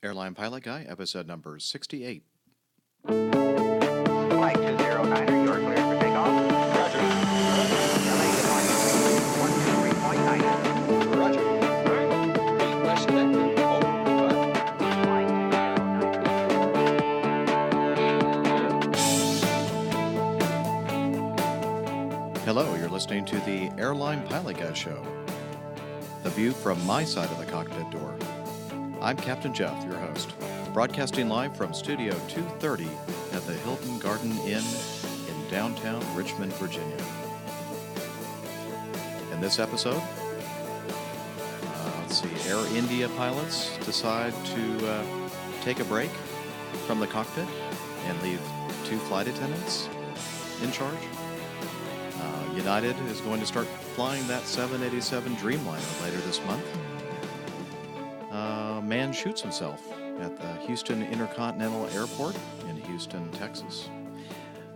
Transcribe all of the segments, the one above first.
Airline Pilot Guy, episode number 68. Flight 209er, you're clear for takeoff. Roger. LA, good morning. 123.9. Roger. Request connected. Over. Flight 209. Hello, you're listening to the Airline Pilot Guy Show. The view from my side of the cockpit door. I'm Captain Jeff, your host, broadcasting live from Studio 230 at the Hilton Garden Inn in downtown Richmond, Virginia. In this episode, Air India pilots decide to take a break from the cockpit and leave 2 flight attendants in charge. United is going to start flying that 787 Dreamliner later this month. A man shoots himself at the Houston Intercontinental Airport in Houston, Texas.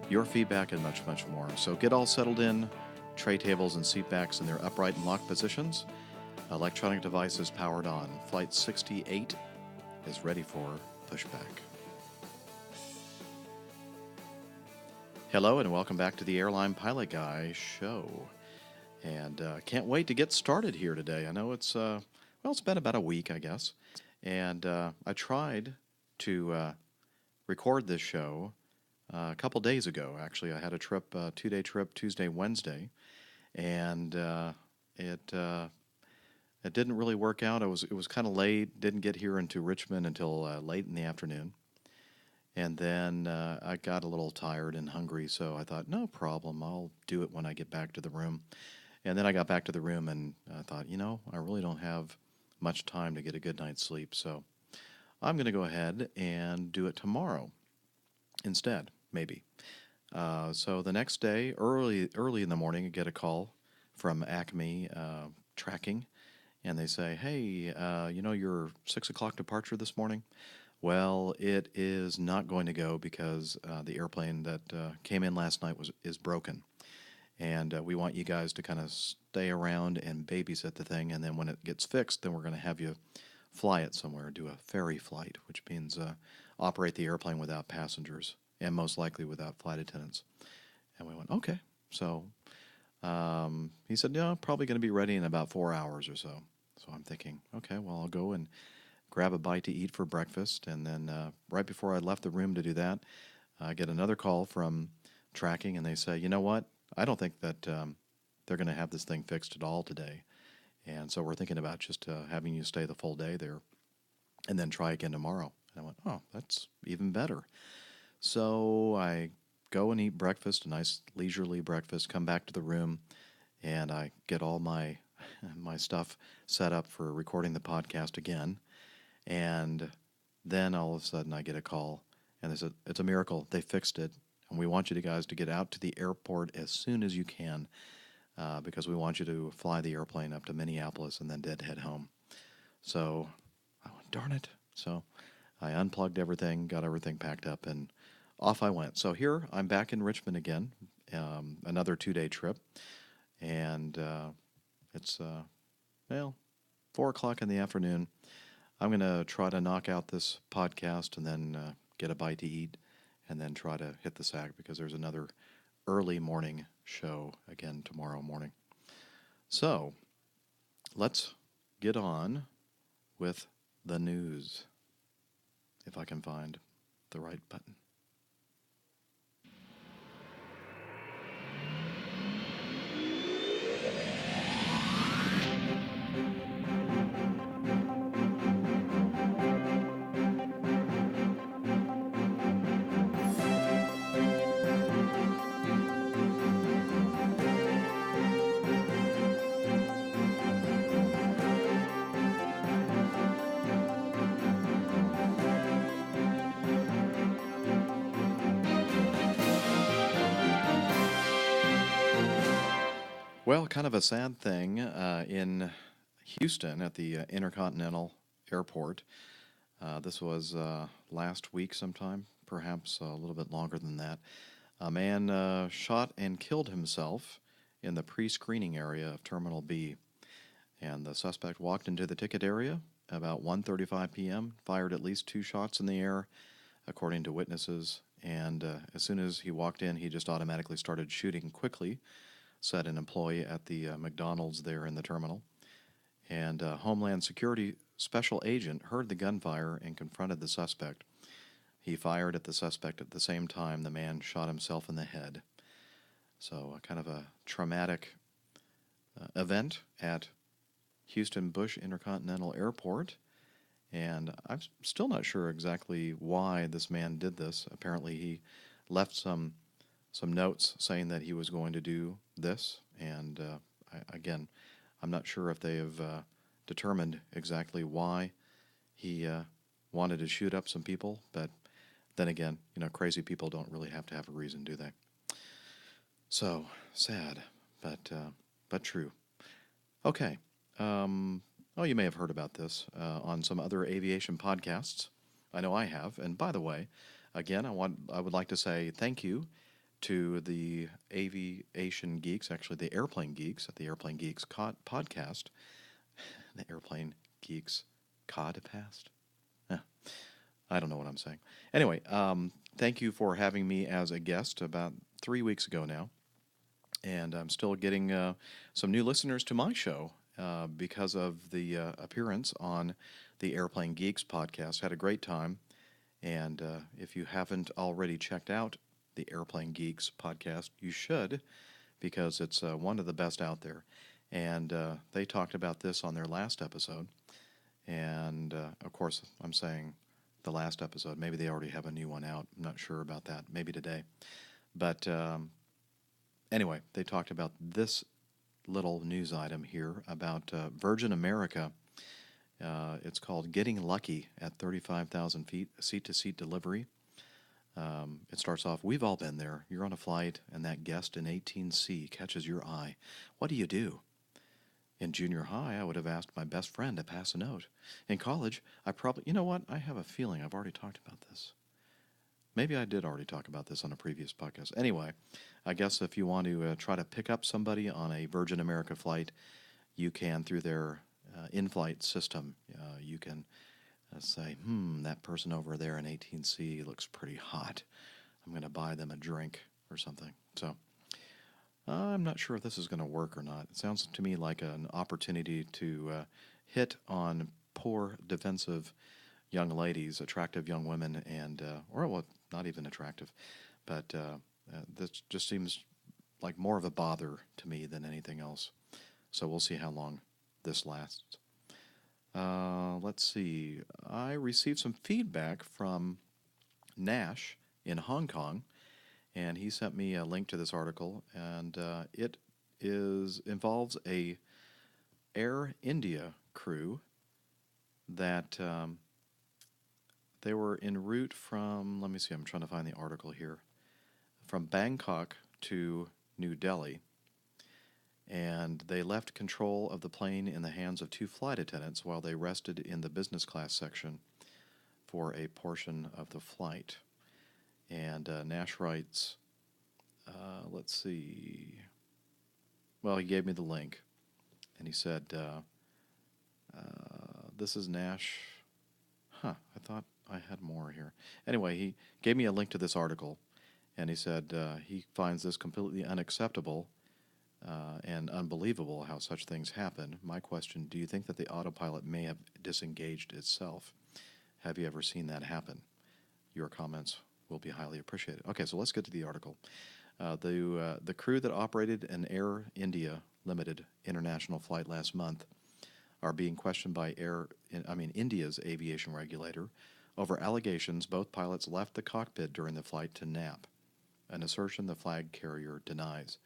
Your feedback and much, much more. So get all settled in, tray tables and seat backs in their upright and locked positions. Electronic devices powered on. Flight 68 is ready for pushback. Hello and welcome back to the Airline Pilot Guy Show. And can't wait to get started here today. I know it's been about a week, I guess. And I tried to record this show a couple days ago. Actually, I had a trip, 2-day trip, Tuesday, Wednesday, and it didn't really work out. It was kind of late. Didn't get here into Richmond until late in the afternoon. And then I got a little tired and hungry, so I thought, no problem, I'll do it when I get back to the room. And then I got back to the room and I thought, I really don't have much time to get a good night's sleep, so I'm going to go ahead and do it tomorrow instead, maybe. So the next day, early in the morning, I get a call from Acme Tracking, and they say, hey, your 6 o'clock departure this morning? Well, it is not going to go because the airplane that came in last night is broken. And we want you guys to kind of stay around and babysit the thing, and then when it gets fixed, then we're going to have you fly it somewhere, do a ferry flight, which means operate the airplane without passengers, and most likely without flight attendants. And we went, okay. So he said, probably going to be ready in about 4 hours or so. So I'm thinking, okay, well, I'll go and grab a bite to eat for breakfast, and then right before I left the room to do that, I get another call from Tracking, and they say, you know what, I don't think that they're going to have this thing fixed at all today, and so we're thinking about just having you stay the full day there, and then try again tomorrow. And I went, oh, that's even better. So I go and eat breakfast, a nice leisurely breakfast, come back to the room, and I get all my stuff set up for recording the podcast again. And then all of a sudden I get a call, and they said, it's a miracle, they fixed it, and we want you guys to get out to the airport as soon as you can, because we want you to fly the airplane up to Minneapolis and then head home. So I went, darn it. So I unplugged everything, got everything packed up, and off I went. So here I'm back in Richmond again, another 2-day trip, and it's 4 o'clock in the afternoon. I'm going to try to knock out this podcast and then get a bite to eat and then try to hit the sack because there's another early morning show again tomorrow morning. So let's get on with the news, if I can find the right button. Well, kind of a sad thing in Houston at the Intercontinental Airport. This was last week sometime, perhaps a little bit longer than that. A man shot and killed himself in the pre-screening area of Terminal B. And the suspect walked into the ticket area about 1:35 p.m., fired at least 2 shots in the air, according to witnesses. And as soon as he walked in, he just automatically started shooting quickly, said an employee at the McDonald's there in the terminal. And Homeland Security special agent heard the gunfire and confronted the suspect. He fired at the suspect at the same time the man shot himself in the head. So kind of a traumatic event at Houston Bush Intercontinental Airport. And I'm still not sure exactly why this man did this. Apparently he left some notes saying that he was going to do this. And again, I'm not sure if they have determined exactly why he wanted to shoot up some people. But then again, crazy people don't really have to have a reason, do they? So sad, but true. Okay. You may have heard about this on some other aviation podcasts. I know I have. And by the way, again, I would like to say thank you to the aviation geeks, actually the airplane geeks at the Airplane Geeks podcast. The Airplane Geeks podcast? I don't know what I'm saying. Anyway, thank you for having me as a guest about 3 weeks ago now. And I'm still getting some new listeners to my show because of the appearance on the Airplane Geeks podcast. Had a great time. And if you haven't already checked out the Airplane Geeks podcast, you should, because it's one of the best out there. And they talked about this on their last episode. And, of course, I'm saying the last episode. Maybe they already have a new one out. I'm not sure about that. Maybe today. But anyway, they talked about this little news item here about Virgin America. It's called Getting Lucky at 35,000 feet, seat-to-seat delivery. It starts off, we've all been there. You're on a flight, and that guest in 18C catches your eye. What do you do? In junior high, I would have asked my best friend to pass a note. In college, I probably... You know what? I have a feeling I've already talked about this. Maybe I did already talk about this on a previous podcast. Anyway, I guess if you want to try to pick up somebody on a Virgin America flight, you can through their in-flight system. You can say, that person over there in 18C looks pretty hot. I'm going to buy them a drink or something. So I'm not sure if this is going to work or not. It sounds to me like an opportunity to hit on poor, defensive young ladies, attractive young women, and or well, not even attractive, but this just seems like more of a bother to me than anything else. So we'll see how long this lasts. Let's see. I received some feedback from Nash in Hong Kong, and he sent me a link to this article, and it involves a Air India crew that they were en route from, let me see, I'm trying to find the article here, from Bangkok to New Delhi, and they left control of the plane in the hands of 2 flight attendants while they rested in the business class section for a portion of the flight. And Nash writes, let's see, well, he gave me the link, and he said, this is Nash, I thought I had more here. Anyway, he gave me a link to this article, and he said he finds this completely unacceptable and unbelievable how such things happen. My question, do you think that the autopilot may have disengaged itself? Have you ever seen that happen? Your comments will be highly appreciated. Okay, so let's get to the article. The crew that operated an Air India Limited international flight last month are being questioned by India's aviation regulator over allegations both pilots left the cockpit during the flight to nap, an assertion the flag carrier denies.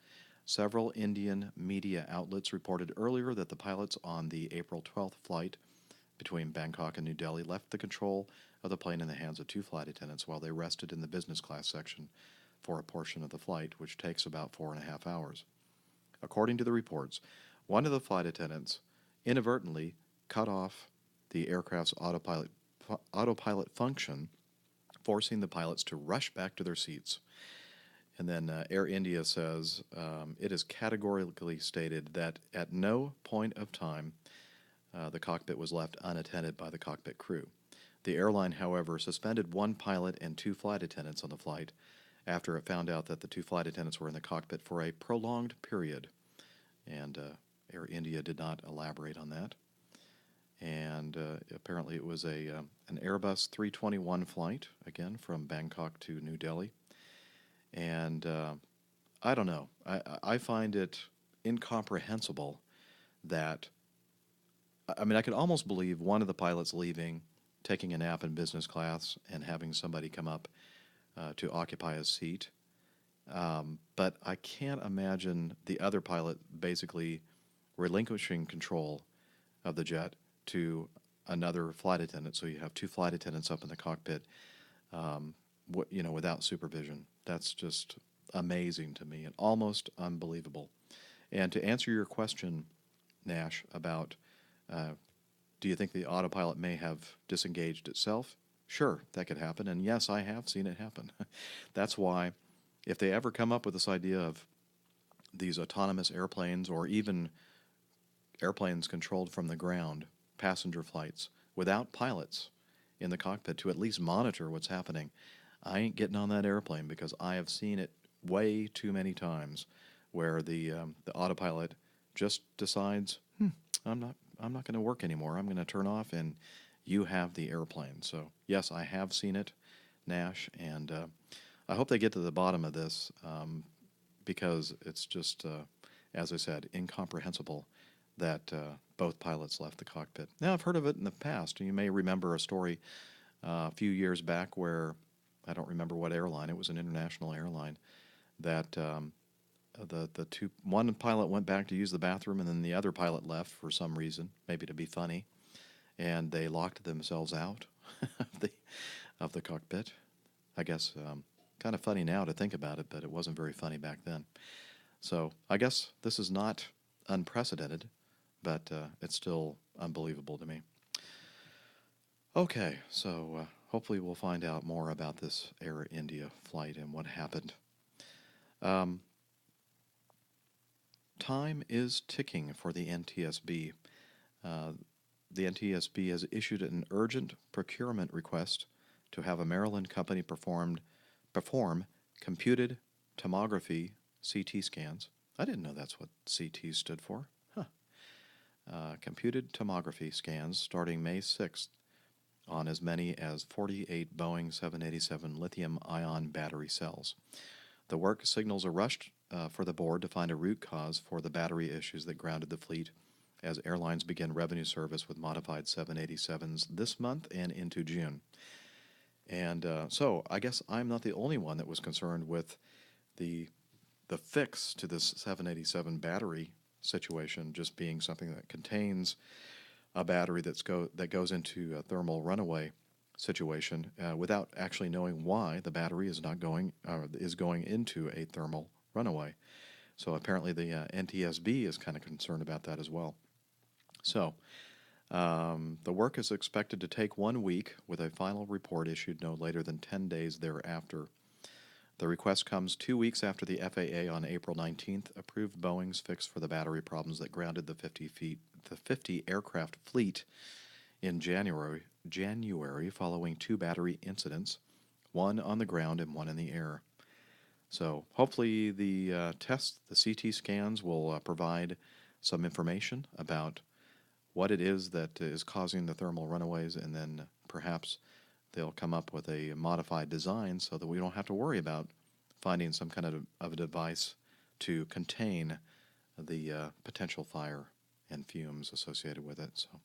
Several Indian media outlets reported earlier that the pilots on the April 12th flight between Bangkok and New Delhi left the control of the plane in the hands of 2 flight attendants while they rested in the business class section for a portion of the flight, which takes about 4.5 hours. According to the reports, one of the flight attendants inadvertently cut off the aircraft's autopilot function, forcing the pilots to rush back to their seats. And then Air India says it is categorically stated that at no point of time The cockpit was left unattended by the cockpit crew. The airline, however, suspended one pilot and two flight attendants on the flight after it found out that the two flight attendants were in the cockpit for a prolonged period. And Air India did not elaborate on that. And apparently it was an Airbus 321 flight, again, from Bangkok to New Delhi. And I don't know. I find it incomprehensible that, I mean, I could almost believe one of the pilots leaving, taking a nap in business class, and having somebody come up to occupy his seat. But I can't imagine the other pilot basically relinquishing control of the jet to another flight attendant. So you have two flight attendants up in the cockpit, without supervision. That's just amazing to me and almost unbelievable. And to answer your question, Nash, about do you think the autopilot may have disengaged itself? Sure, that could happen. And yes, I have seen it happen. That's why if they ever come up with this idea of these autonomous airplanes or even airplanes controlled from the ground, passenger flights, without pilots in the cockpit to at least monitor what's happening, I ain't getting on that airplane, because I have seen it way too many times where the autopilot just decides, I'm not going to work anymore. I'm going to turn off, and you have the airplane. So yes, I have seen it, Nash, and I hope they get to the bottom of this, because it's just, as I said, incomprehensible that both pilots left the cockpit. Now, I've heard of it in the past. You may remember a story a few years back where, I don't remember what airline, it was an international airline, that one pilot went back to use the bathroom, and then the other pilot left for some reason, maybe to be funny, and they locked themselves out of the cockpit. I guess kind of funny now to think about it, but it wasn't very funny back then. So I guess this is not unprecedented, but it's still unbelievable to me. Okay, so hopefully we'll find out more about this Air India flight and what happened. Time is ticking for the NTSB. The NTSB has issued an urgent procurement request to have a Maryland company perform computed tomography CT scans. I didn't know that's what CT stood for. Computed tomography scans starting May 6th on as many as 48 Boeing 787 lithium-ion battery cells. The work signals a rush for the board to find a root cause for the battery issues that grounded the fleet as airlines begin revenue service with modified 787s this month and into June. And so I guess I'm not the only one that was concerned with the fix to this 787 battery situation just being something that contains a battery that goes into a thermal runaway situation without actually knowing why the battery is going into a thermal runaway. So apparently the NTSB is kind of concerned about that as well. So the work is expected to take 1 week, with a final report issued no later than 10 days thereafter. The request comes 2 weeks after the FAA on April 19th approved Boeing's fix for the battery problems that grounded the 50 aircraft fleet in January following two battery incidents, one on the ground and one in the air. So hopefully the CT scans will provide some information about what it is that is causing the thermal runaways, and then perhaps they'll come up with a modified design so that we don't have to worry about finding some kind of a device to contain the potential fire and fumes associated with it. So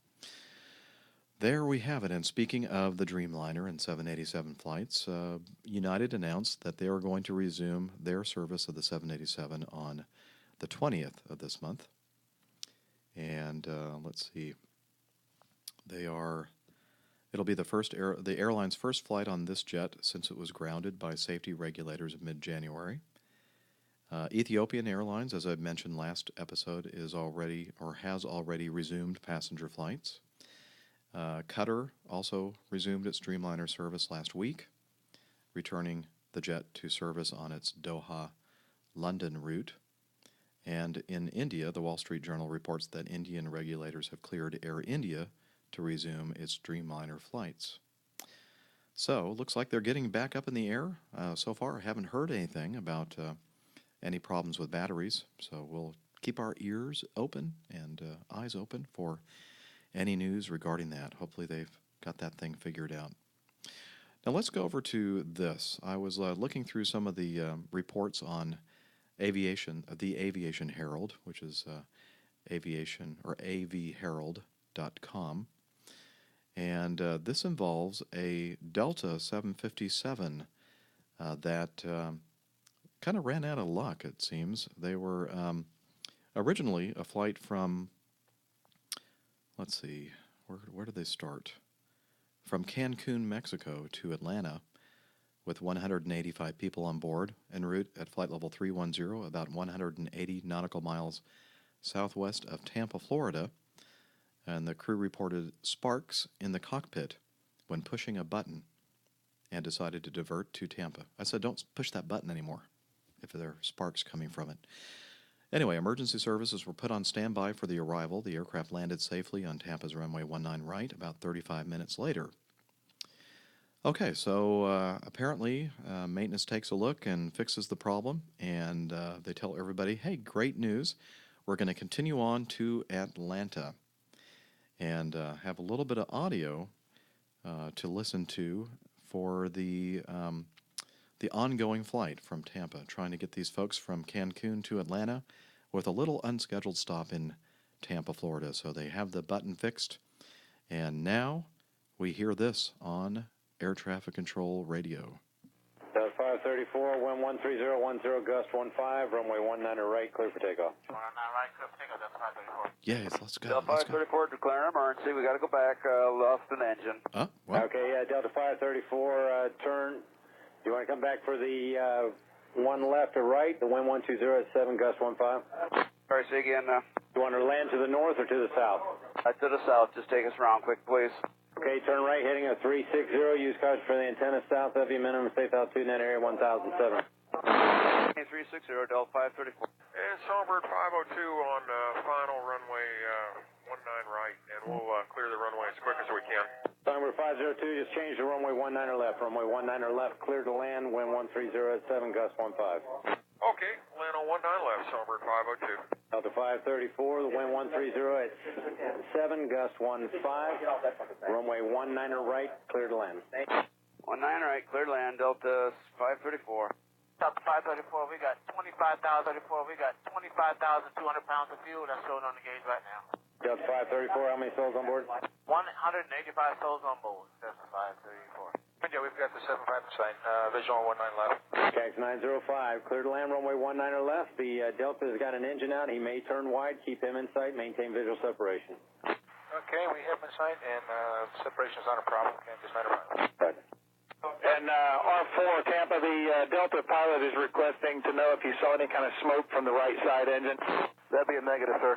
there we have it. And speaking of the Dreamliner and 787 flights, United announced that they are going to resume their service of the 787 on the 20th of this month. And let's see, it'll be the airline's first flight on this jet since it was grounded by safety regulators in mid-January. Ethiopian Airlines, as I mentioned last episode, has already resumed passenger flights. Qatar also resumed its Dreamliner service last week, returning the jet to service on its Doha-London route. And in India, the Wall Street Journal reports that Indian regulators have cleared Air India to resume its Dreamliner flights. So, looks like they're getting back up in the air. So far, I haven't heard anything about any problems with batteries. So, we'll keep our ears open and eyes open for any news regarding that. Hopefully, they've got that thing figured out. Now, let's go over to this. I was looking through some of the reports on aviation, the Aviation Herald, which is aviation or avherald.com. And this involves a Delta 757 that kind of ran out of luck, it seems. They were originally a flight from, let's see, where did they start? From Cancun, Mexico to Atlanta with 185 people on board, en route at flight level 310, about 180 nautical miles southwest of Tampa, Florida. And the crew reported sparks in the cockpit when pushing a button and decided to divert to Tampa. I said, don't push that button anymore if there are sparks coming from it. Anyway, emergency services were put on standby for the arrival. The aircraft landed safely on Tampa's runway 19 right about 35 minutes later. Okay, so apparently maintenance takes a look and fixes the problem, and they tell everybody, hey, great news. We're going to continue on to Atlanta. And have a little bit of audio to listen to for the ongoing flight from Tampa, trying to get these folks from Cancun to Atlanta with a little unscheduled stop in Tampa, Florida. So they have the button fixed, and now we hear this on Air Traffic Control Radio. 534, wind 13010, gust 15, runway 19 right, clear for takeoff. 19 right, clear for takeoff, Delta 534. Yes, let's go. Delta Let's go. 534, declare emergency. We got to go back. Lost an engine. What? Okay, Delta 534, turn. You want to come back for the one left or right? The wind 120 at 7, gust 15. Sorry, say again. You want to land to the north or to the south? To the south. Just take us around quick, please. Okay, turn right, heading at 360. Use caution for the antenna south of you. Minimum safe altitude net area 1007. 360, Delta 534. And Songbird 502 on final runway 19 right, and we'll clear the runway as quick as we can. Songbird 502, just change the runway 19 left. Runway 19 left, clear to land, wind 130 at 7, gust 15. Okay, land on 19 left, Songbird 502. Delta 534, the wind 130 at 7, gust 15. Runway 19 right, clear to land. 19 right, clear to land. Delta 534. Delta 534, we got 25,034. We got 25,200 pounds of fuel that's showing on the gauge right now. Delta 534, how many souls on board? 185 souls on board. Delta 534. Yeah, we've got the 75 in sight, visual on 19 left. CAX 905, clear to land, runway 19 left. The Delta's got an engine out. He may turn wide. Keep him in sight. Maintain visual separation. Okay, we have him in sight, and separation's not a problem. Okay, just 9 right. Right. And R4 Tampa, the Delta pilot is requesting to know if you saw any kind of smoke from the right side engine. That'd be a negative, sir.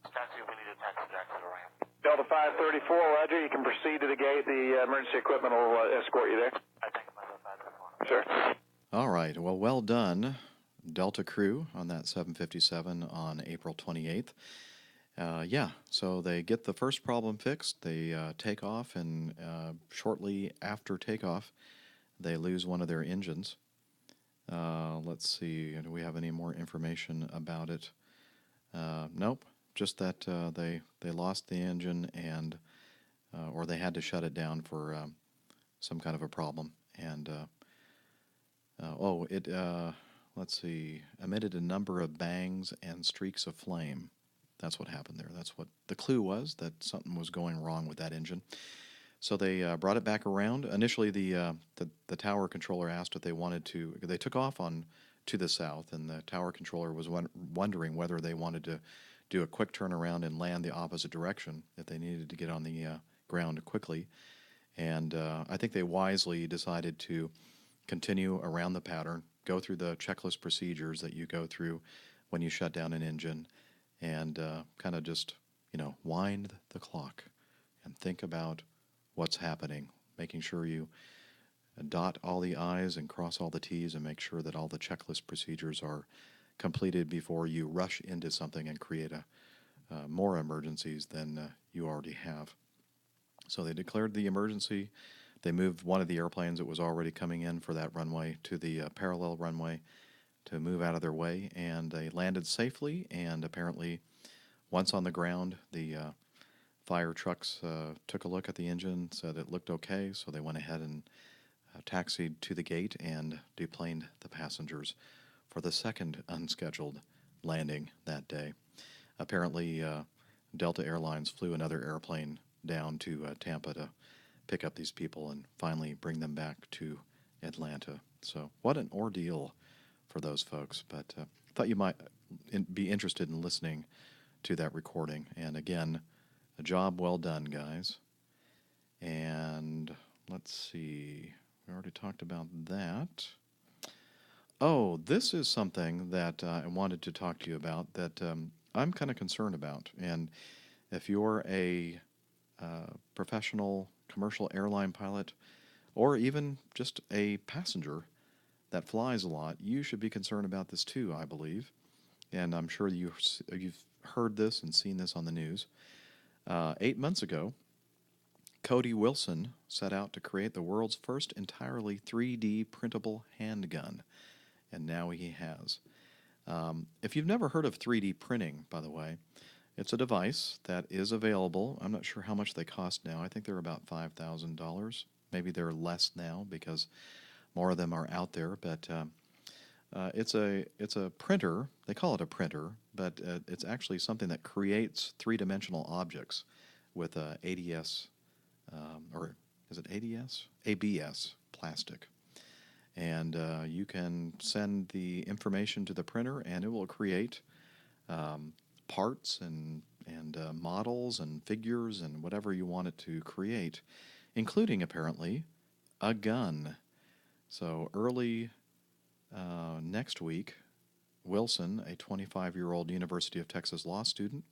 Taxi, we need a taxi back to the ramp. Delta 534, roger. You can proceed to the gate. The emergency equipment will escort you there. I think I'm Delta 534. Sure. All right. Well done, Delta crew, on that 757 on April 28th. So they get the first problem fixed. They take off, and shortly after takeoff, they lose one of their engines. Let's see. Do we have any more information about it? Nope. Just that they lost the engine, and or they had to shut it down for some kind of a problem. And let's see, emitted a number of bangs and streaks of flame. That's what happened there. That's what the clue was, that something was going wrong with that engine. So they brought it back around. Initially, the tower controller asked if they wanted to. They took off to the south, and the tower controller was wondering whether they wanted to do a quick turnaround and land the opposite direction if they needed to get on the ground quickly. And I think they wisely decided to continue around the pattern, go through the checklist procedures that you go through when you shut down an engine, and kind of just, wind the clock and think about what's happening, making sure you dot all the I's and cross all the T's and make sure that all the checklist procedures are completed before you rush into something and create more emergencies than you already have. So they declared the emergency. They moved one of the airplanes that was already coming in for that runway to the parallel runway to move out of their way, and they landed safely. And apparently, once on the ground, the fire trucks took a look at the engine, said it looked okay, so they went ahead and taxied to the gate and deplaned the passengers for the second unscheduled landing that day. Apparently, Delta Airlines flew another airplane down to Tampa to pick up these people and finally bring them back to Atlanta. So what an ordeal for those folks. But thought you might be interested in listening to that recording. And again, a job well done, guys. And let's see. We already talked about that. Oh, this is something that I wanted to talk to you about that I'm kind of concerned about. And if you're a professional commercial airline pilot or even just a passenger that flies a lot, you should be concerned about this too, I believe. And I'm sure you've heard this and seen this on the news. 8 months ago, Cody Wilson set out to create the world's first entirely 3D printable handgun, and now he has. If you've never heard of 3D printing, by the way, it's a device that is available. I'm not sure how much they cost now. I think they're about $5,000. Maybe they're less now because more of them are out there. But it's a printer. They call it a printer, but it's actually something that creates three-dimensional objects with ADS, or is it ADS? ABS plastic. And you can send the information to the printer, and it will create parts and models and figures and whatever you want it to create, including apparently a gun. So early next week, Wilson, a 25-year-old University of Texas law student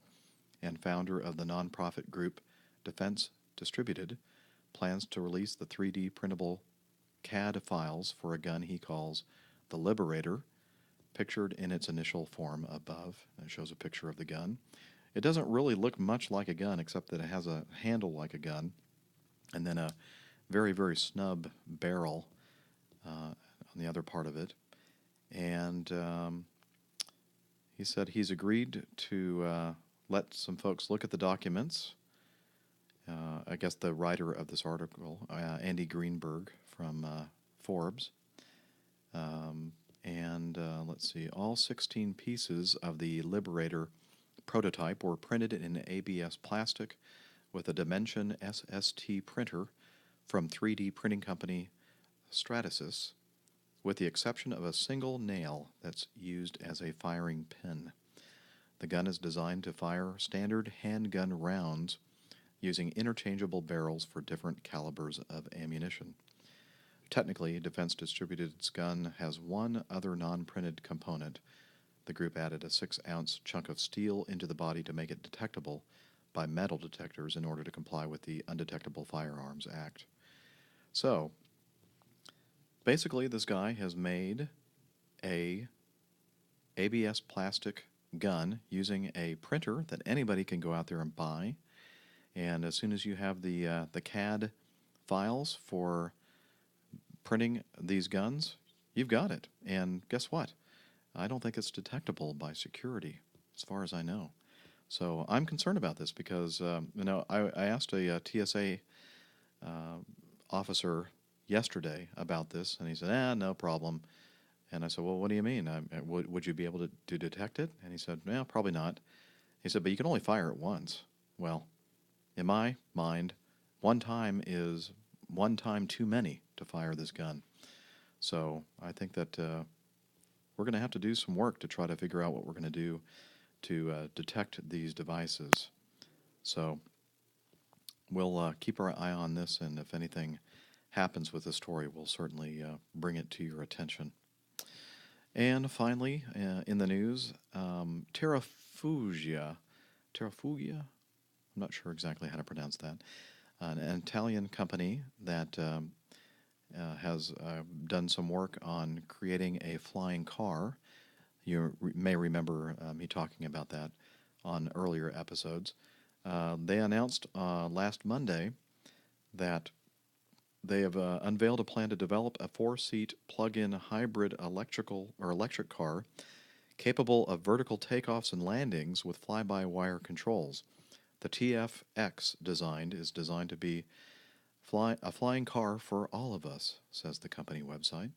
and founder of the nonprofit group Defense Distributed, plans to release the 3D printable CAD files for a gun he calls the Liberator, pictured in its initial form above. It shows a picture of the gun. It doesn't really look much like a gun, except that it has a handle like a gun, and then a very, very snub barrel on the other part of it. And he said he's agreed to let some folks look at the documents. I guess the writer of this article, Andy Greenberg from Forbes, and let's see, all 16 pieces of the Liberator prototype were printed in ABS plastic with a Dimension SST printer from 3D printing company Stratasys, with the exception of a single nail that's used as a firing pin. The gun is designed to fire standard handgun rounds using interchangeable barrels for different calibers of ammunition. Technically, Defense Distributed's gun has one other non-printed component. The group added a 6-ounce chunk of steel into the body to make it detectable by metal detectors in order to comply with the Undetectable Firearms Act. So, basically, this guy has made a ABS plastic gun using a printer that anybody can go out there and buy. And as soon as you have the CAD files for printing these guns, you've got it. And guess what? I don't think it's detectable by security, as far as I know. So I'm concerned about this because, I asked a TSA officer yesterday about this, and he said, no problem. And I said, well, what do you mean? Would you be able to detect it? And he said, no, probably not. He said, but you can only fire it once. Well, in my mind, one time is one time too many to fire this gun. So I think that we're going to have to do some work to try to figure out what we're going to do to detect these devices. So we'll keep our eye on this, and if anything happens with this story, we'll certainly bring it to your attention. And finally, in the news, Terrafugia, I'm not sure exactly how to pronounce that, an Italian company that has done some work on creating a flying car may remember me talking about that on earlier episodes. They announced last Monday that they have unveiled a plan to develop a 4-seat plug-in hybrid electric car capable of vertical takeoffs and landings with fly-by-wire controls. The TFX is designed to be a flying car for all of us, says the company website.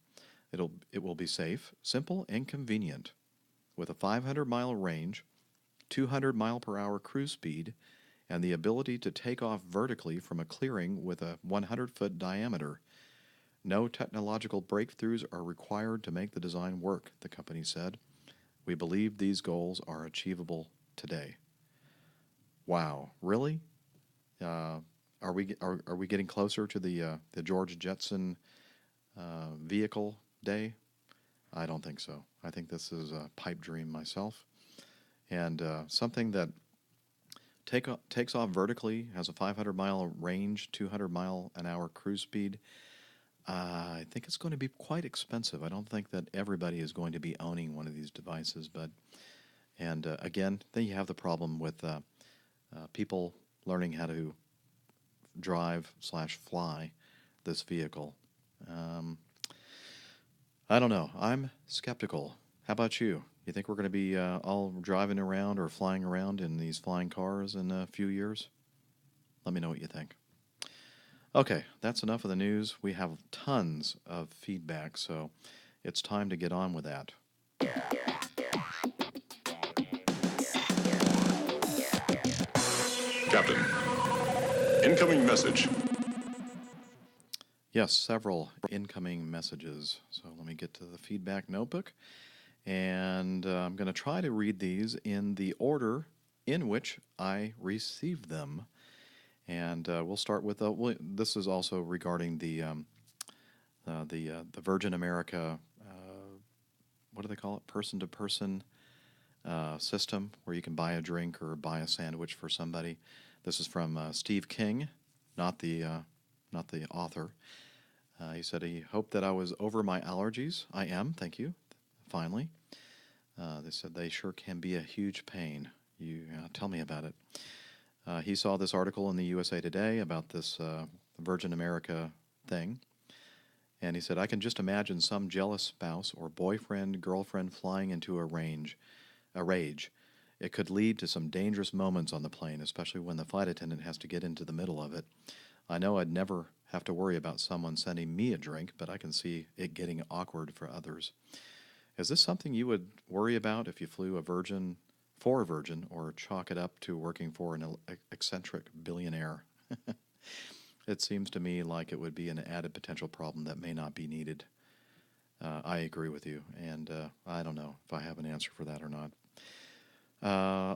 It will be safe, simple, and convenient, with a 500-mile range, 200-mile-per-hour cruise speed, and the ability to take off vertically from a clearing with a 100-foot diameter. No technological breakthroughs are required to make the design work, the company said. We believe these goals are achievable today. Wow, really? Are we getting closer to the George Jetson vehicle day? I don't think so. I think this is a pipe dream myself, and something that takes off vertically, has a 500-mile range, 200-mile-an-hour cruise speed. I think it's going to be quite expensive. I don't think that everybody is going to be owning one of these devices, and again, then you have the problem with people learning how to drive/fly this vehicle. I don't know. I'm skeptical. How about you? You think we're going to be all driving around or flying around in these flying cars in a few years? Let me know what you think. Okay, that's enough of the news. We have tons of feedback, so it's time to get on with that. Captain, incoming message. Yes, several incoming messages. So let me get to the feedback notebook. And I'm going to try to read these in the order in which I received them. And we'll start with this is also regarding the Virgin America, what do they call it? Person-to-person system, where you can buy a drink or buy a sandwich for somebody. This is from Steve King, not the author. He said he hoped that I was over my allergies. I am, thank you. Finally. They said they sure can be a huge pain. You tell me about it. He saw this article in the USA Today about this Virgin America thing, and he said, I can just imagine some jealous spouse or boyfriend, girlfriend flying into a rage. It could lead to some dangerous moments on the plane, especially when the flight attendant has to get into the middle of it. I know I'd never have to worry about someone sending me a drink, but I can see it getting awkward for others. Is this something you would worry about if you flew for a Virgin, or chalk it up to working for an eccentric billionaire? It seems to me like it would be an added potential problem that may not be needed. I agree with you, and I don't know if I have an answer for that or not.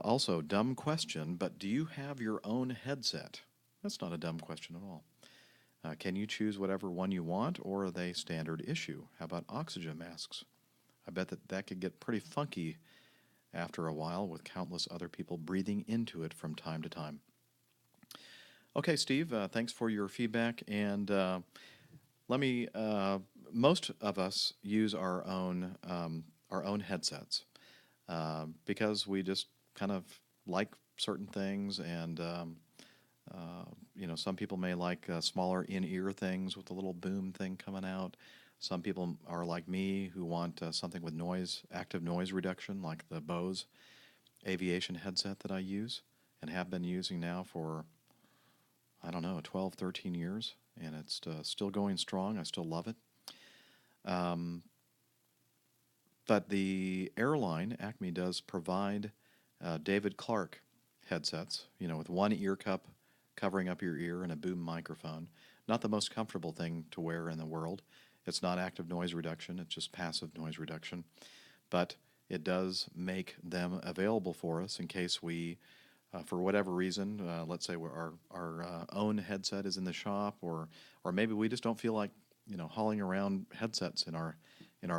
Also, dumb question, but do you have your own headset? That's not a dumb question at all. Can you choose whatever one you want, or are they standard issue? How about oxygen masks? I bet that could get pretty funky after a while, with countless other people breathing into it from time to time. Okay, Steve, thanks for your feedback, and most of us use our own headsets because we just kind of like certain things, and some people may like smaller in-ear things with a little boom thing coming out. Some people are like me who want something with active noise reduction, like the Bose aviation headset that I use and have been using now for, 12, 13 years, and it's still going strong. I still love it. But the airline, Acme, does provide David Clark headsets, with one ear cup covering up your ear and a boom microphone. Not the most comfortable thing to wear in the world. It's not active noise reduction, it's just passive noise reduction. But it does make them available for us in case we, for whatever reason, let's say our own headset is in the shop, or maybe we just don't feel like hauling around headsets in our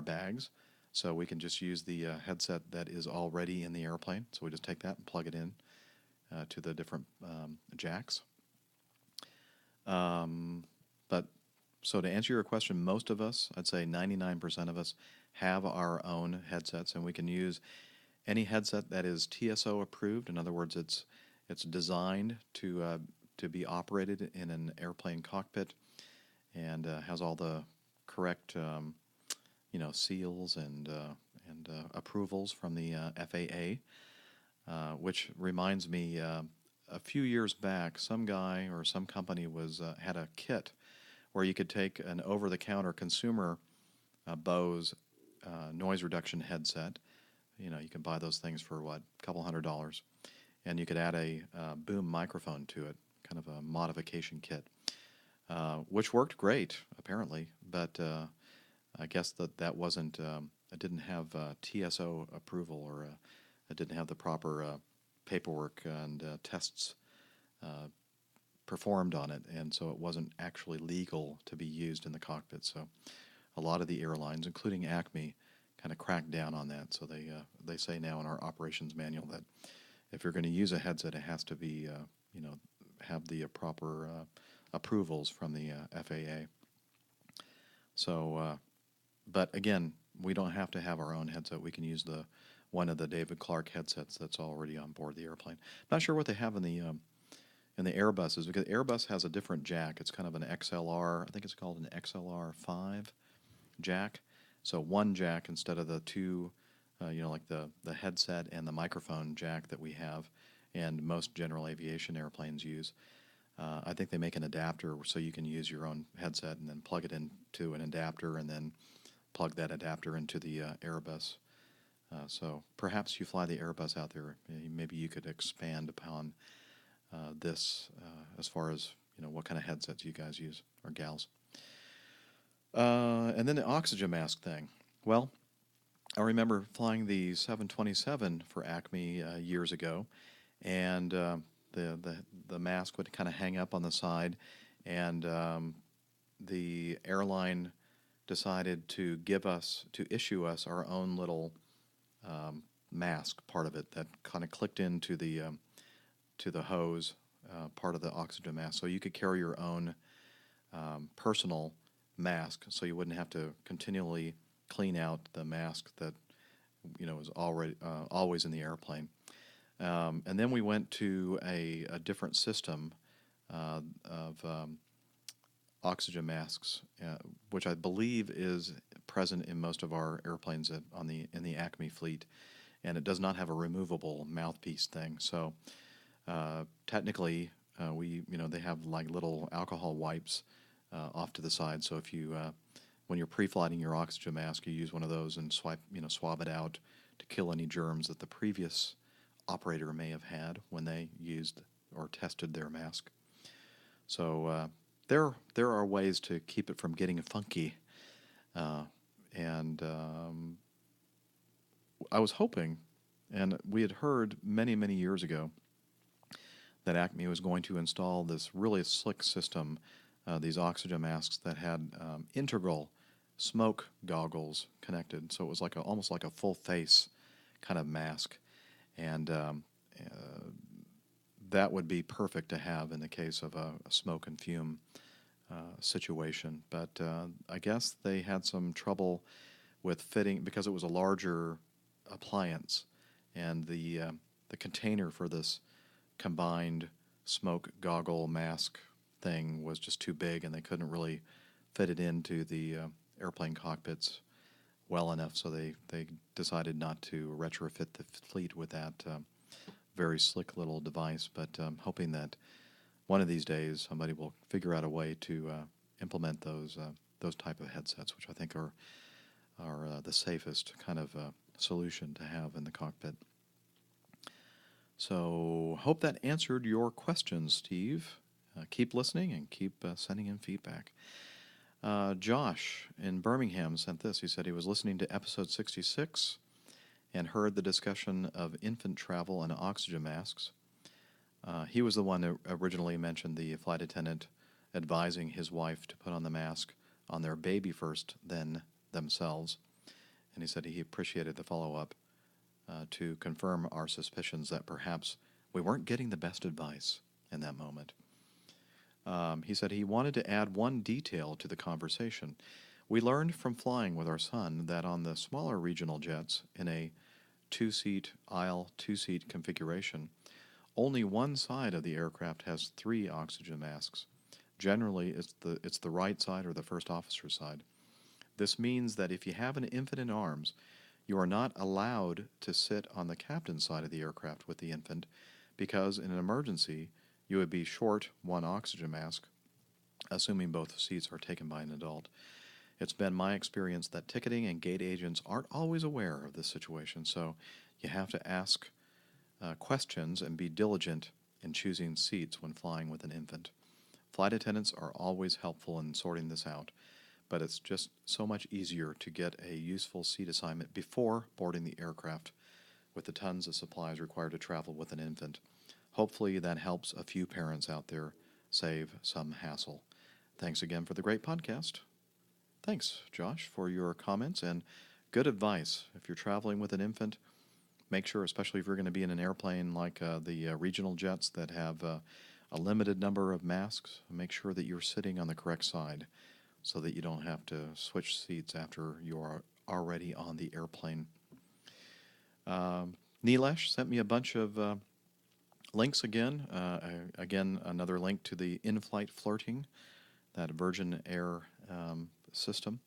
bags. So we can just use the headset that is already in the airplane. So we just take that and plug it in to the different jacks. So to answer your question, most of us, I'd say 99% of us, have our own headsets, and we can use any headset that is TSO approved. In other words, it's designed to be operated in an airplane cockpit, and has all the correct seals and approvals from the FAA. Which reminds me, a few years back, some guy or some company had a kit where you could take an over-the-counter consumer Bose noise reduction headset. You can buy those things for a couple $100, and you could add a boom microphone to it, kind of a modification kit, which worked great apparently, but I guess that wasn't. It didn't have TSO approval, or it didn't have the proper paperwork and tests performed on it, and so it wasn't actually legal to be used in the cockpit. So a lot of the airlines, including Acme, kind of cracked down on that. So they say now in our operations manual that if you're going to use a headset, it has to be have the proper approvals from the FAA. So, but again, we don't have to have our own headset. We can use one of the David Clark headsets that's already on board the airplane. Not sure what they have in the Airbuses, because Airbus has a different jack. It's kind of an XLR. I think it's called an XLR5 jack. So one jack instead of the two, like the headset and the microphone jack that we have, and most general aviation airplanes use. I think they make an adapter so you can use your own headset and then plug it into an adapter and then plug that adapter into the Airbus. So perhaps you fly the Airbus out there. Maybe you could expand upon this as far as what kind of headsets you guys use, or gals. And then the oxygen mask thing. Well, I remember flying the 727 for Acme years ago, and the mask would kind of hang up on the side, and the airline decided to issue us our own little mask, part of it that kind of clicked into the hose, part of the oxygen mask, so you could carry your own personal mask, so you wouldn't have to continually clean out the mask that was already always in the airplane. And then we went to a different system of oxygen masks, which I believe is present in most of our airplanes in the Acme fleet, and it does not have a removable mouthpiece thing. So technically, they have like little alcohol wipes off to the side. So if you when you're pre-flighting your oxygen mask, you use one of those and swab it out to kill any germs that the previous operator may have had when they used or tested their mask. So there are ways to keep it from getting funky, and I was hoping, and we had heard many years ago that Acme was going to install this really slick system, these oxygen masks that had integral smoke goggles connected, so it was almost like a full face kind of mask, and that would be perfect to have in the case of a smoke and fume situation. But I guess they had some trouble with fitting, because it was a larger appliance, and the container for this combined smoke goggle mask thing was just too big, and they couldn't really fit it into the airplane cockpits well enough, so they decided not to retrofit the fleet with that very slick little device. But I'm hoping that one of these days somebody will figure out a way to implement those type of headsets, which I think are the safest kind of solution to have in the cockpit. So hope that answered your questions, Steve. Keep listening and keep sending in feedback. Josh in Birmingham sent this. He said he was listening to episode 66 and heard the discussion of infant travel and oxygen masks. He was the one that originally mentioned the flight attendant advising his wife to put on the mask on their baby first, then themselves. And he said he appreciated the follow-up to confirm our suspicions that perhaps we weren't getting the best advice in that moment. He said he wanted to add one detail to the conversation. We learned from flying with our son that on the smaller regional jets in a two-seat aisle, two-seat configuration, only one side of the aircraft has 3 oxygen masks. Generally, it's the right side or the first officer's side. This means that if you have an infant in arms, you are not allowed to sit on the captain's side of the aircraft with the infant because in an emergency, you would be short 1 oxygen mask, assuming both seats are taken by an adult. It's been my experience that ticketing and gate agents aren't always aware of this situation, so you have to ask questions and be diligent in choosing seats when flying with an infant. Flight attendants are always helpful in sorting this out, but it's just so much easier to get a useful seat assignment before boarding the aircraft with the tons of supplies required to travel with an infant. Hopefully that helps a few parents out there save some hassle. Thanks again for the great podcast. Thanks, Josh, for your comments and good advice. If you're traveling with an infant, make sure, especially if you're going to be in an airplane like the regional jets that have a limited number of masks, make sure that you're sitting on the correct side so that you don't have to switch seats after you're already on the airplane. Nilesh sent me a bunch of links again. Again, another link to the in-flight flirting, that Virgin Air system.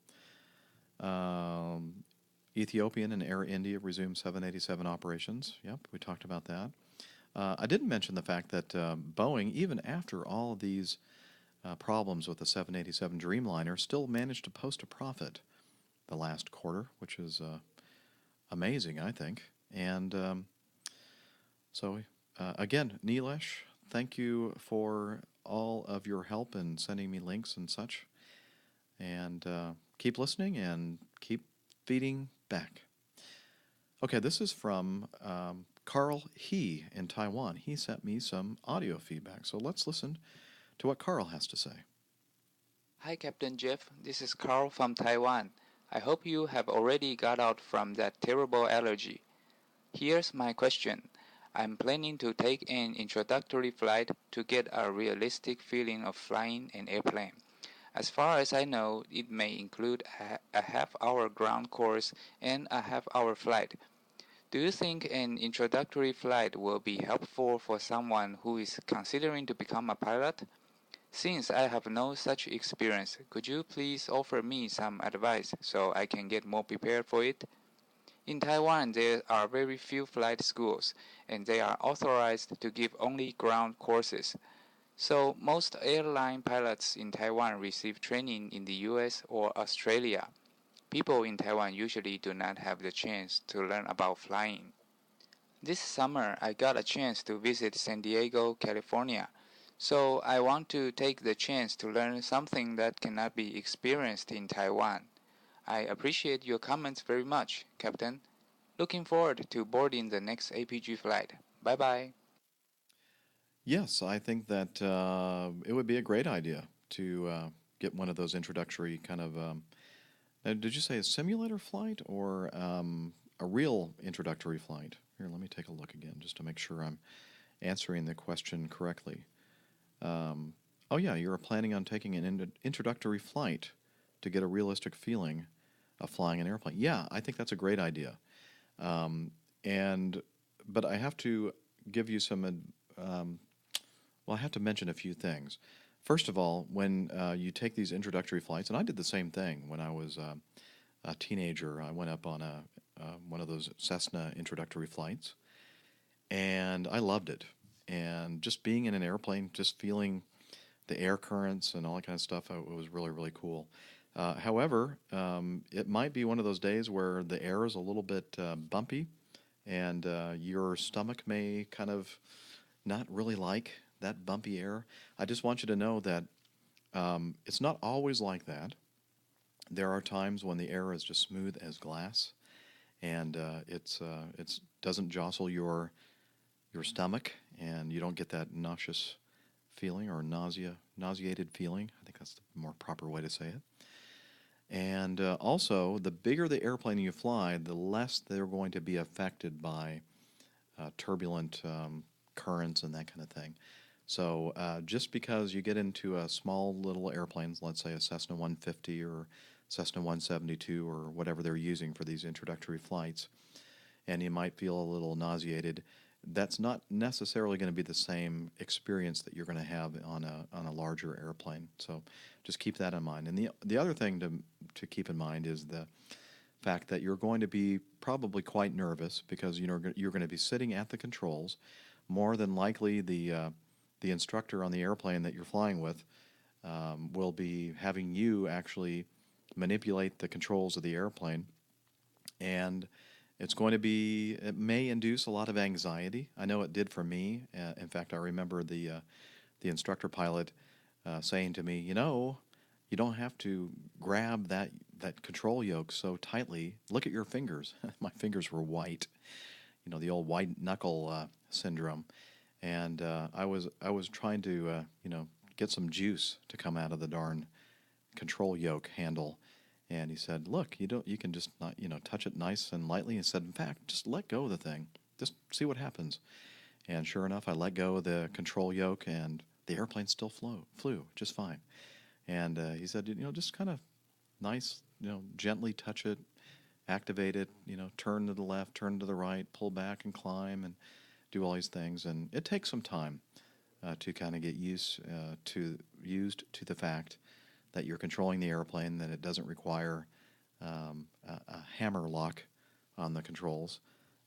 Ethiopian and Air India resumed 787 operations. Yep, we talked about that. I didn't mention the fact that Boeing, even after all of these problems with the 787 Dreamliner, still managed to post a profit the last quarter, which is amazing, I think. And so, again, Nilesh, thank you for all of your help in sending me links and such. And keep listening and keep feeding back. Okay, this is from Carl He in Taiwan. He sent me some audio feedback. So let's listen to what Carl has to say. Hi, Captain Jeff. This is Carl from Taiwan. I hope you have already got out from that terrible allergy. Here's my question. I'm planning to take an introductory flight to get a realistic feeling of flying an airplane. As far as I know, it may include a half-hour ground course and a half-hour flight. Do you think an introductory flight will be helpful for someone who is considering to become a pilot? Since I have no such experience, could you please offer me some advice so I can get more prepared for it? In Taiwan, there are very few flight schools, and they are authorized to give only ground courses. So most airline pilots in Taiwan receive training in the US or Australia. People in Taiwan usually do not have the chance to learn about flying. This summer, I got a chance to visit San Diego, California. So I want to take the chance to learn something that cannot be experienced in Taiwan. I appreciate your comments very much, Captain. Looking forward to boarding the next APG flight. Bye-bye. Yes, I think that it would be a great idea to get one of those introductory kind of, did you say a simulator flight or a real introductory flight? Here, let me take a look again just to make sure I'm answering the question correctly. Oh yeah, you're planning on taking an introductory flight to get a realistic feeling of flying an airplane. Yeah, I think that's a great idea. But I have to give you some, I have to mention a few things. First of all, when you take these introductory flights, and I did the same thing when I was a teenager. I went up on one of those Cessna introductory flights, and I loved it. And just being in an airplane, just feeling the air currents and all that kind of stuff, it was really, really cool. However, it might be one of those days where the air is a little bit bumpy, and your stomach may kind of not really like that bumpy air. I just want you to know that it's not always like that. There are times when the air is just smooth as glass, and it doesn't jostle your stomach, and you don't get that nauseous feeling or nauseated feeling. I think that's the more proper way to say it. And also, the bigger the airplane you fly, the less they're going to be affected by turbulent currents and that kind of thing. So just because you get into a small little airplanes, let's say a Cessna 150 or Cessna 172 or whatever they're using for these introductory flights, and you might feel a little nauseated. That's not necessarily going to be the same experience that you're going to have on a larger airplane. So just keep that in mind. And the other thing to keep in mind is the fact that you're going to be probably quite nervous because you're going to be sitting at the controls. More than likely, the instructor on the airplane that you're flying with will be having you actually manipulate the controls of the airplane, and it may induce a lot of anxiety. I know it did for me. In fact, I remember the instructor pilot saying to me, you don't have to grab that control yoke so tightly. Look at your fingers. My fingers were white. The old white knuckle syndrome. And I was trying to get some juice to come out of the darn control yoke handle. And he said, "Look, you can just not, touch it nice and lightly." He said, "In fact, just let go of the thing. Just see what happens." And sure enough, I let go of the control yoke, and the airplane still flew just fine. And he said, just kind of nice, gently touch it, activate it, turn to the left, turn to the right, pull back and climb, and do all these things. And it takes some time to kind of get used to the fact that you're controlling the airplane, that it doesn't require a hammer lock on the controls.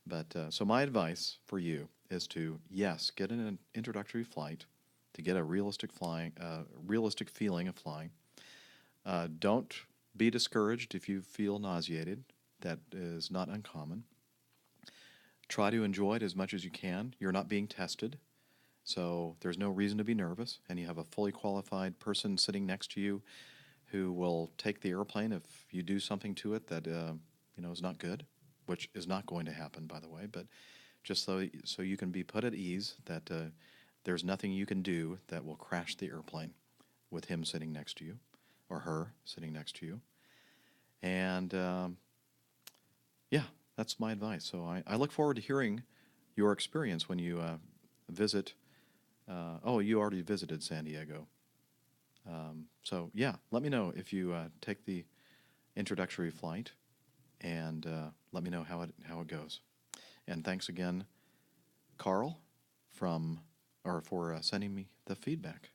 But so my advice for you is to, yes, get an introductory flight to get a realistic feeling of flying. Don't be discouraged if you feel nauseated. That is not uncommon. Try to enjoy it as much as you can. You're not being tested, so there's no reason to be nervous, and you have a fully qualified person sitting next to you who will take the airplane if you do something to it that is not good, which is not going to happen, by the way, but just so you can be put at ease that there's nothing you can do that will crash the airplane with him sitting next to you or her sitting next to you. And yeah, that's my advice. So I look forward to hearing your experience when you visit. You already visited San Diego. So yeah, let me know if you take the introductory flight, and let me know how it goes. And thanks again, Carl, for sending me the feedback.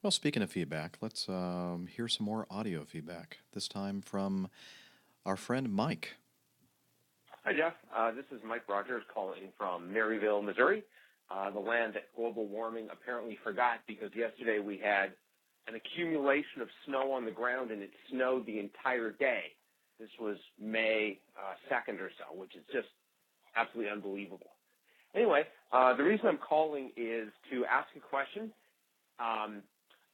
Well, speaking of feedback, let's hear some more audio feedback, this time from our friend Mike. Hi, Jeff. This is Mike Rogers calling from Maryville, Missouri, the land that global warming apparently forgot, because yesterday we had an accumulation of snow on the ground, and it snowed the entire day. This was May 2nd or so, which is just absolutely unbelievable. Anyway, the reason I'm calling is to ask a question.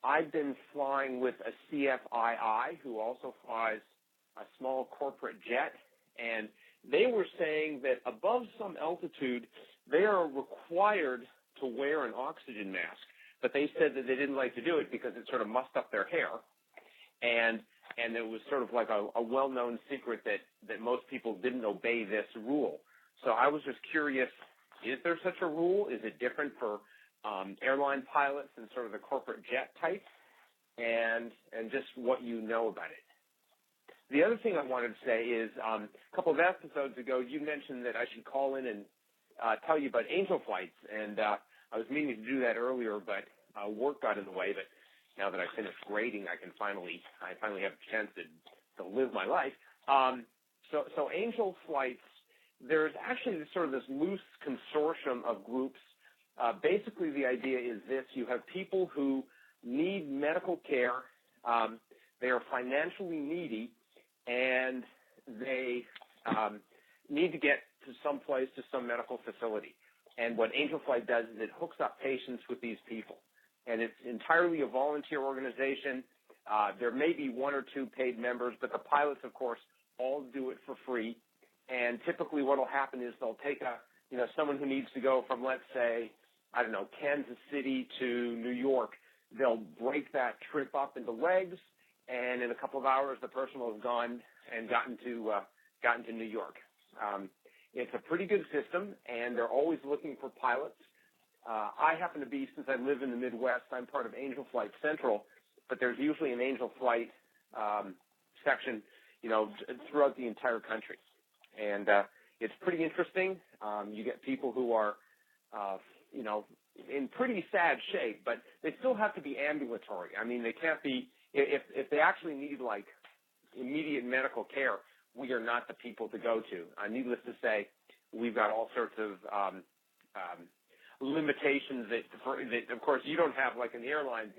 I've been flying with a CFII who also flies a small corporate jet, and they were saying that above some altitude, they are required to wear an oxygen mask, but they said that they didn't like to do it because it sort of mussed up their hair, and it was sort of like a well-known secret that most people didn't obey this rule. So I was just curious, is there such a rule? Is it different for airline pilots and sort of the corporate jet type, and just what you know about it? The other thing I wanted to say is a couple of episodes ago, you mentioned that I should call in and tell you about angel flights, and I was meaning to do that earlier, but work got in the way. But now that I finished grading, I finally have a chance to live my life. So angel flights, there's actually this loose consortium of groups. Basically, the idea is this: you have people who need medical care. They are financially needy, and they need to get to some place, to some medical facility. And what Angel Flight does is it hooks up patients with these people. And it's entirely a volunteer organization. There may be one or two paid members, but the pilots, of course, all do it for free. And typically what will happen is they'll take someone who needs to go from, let's say, Kansas City to New York. They'll break that trip up into legs, and in a couple of hours, the person will have gone and gotten to New York. It's a pretty good system, and they're always looking for pilots. I happen to be, since I live in the Midwest, I'm part of Angel Flight Central, but there's usually an Angel Flight section, throughout the entire country. And it's pretty interesting. You get people who are, in pretty sad shape, but they still have to be ambulatory. I mean, they can't be, if they actually need, like, immediate medical care, we are not the people to go to. Needless to say, we've got all sorts of limitations that, of course, you don't have, like an airline.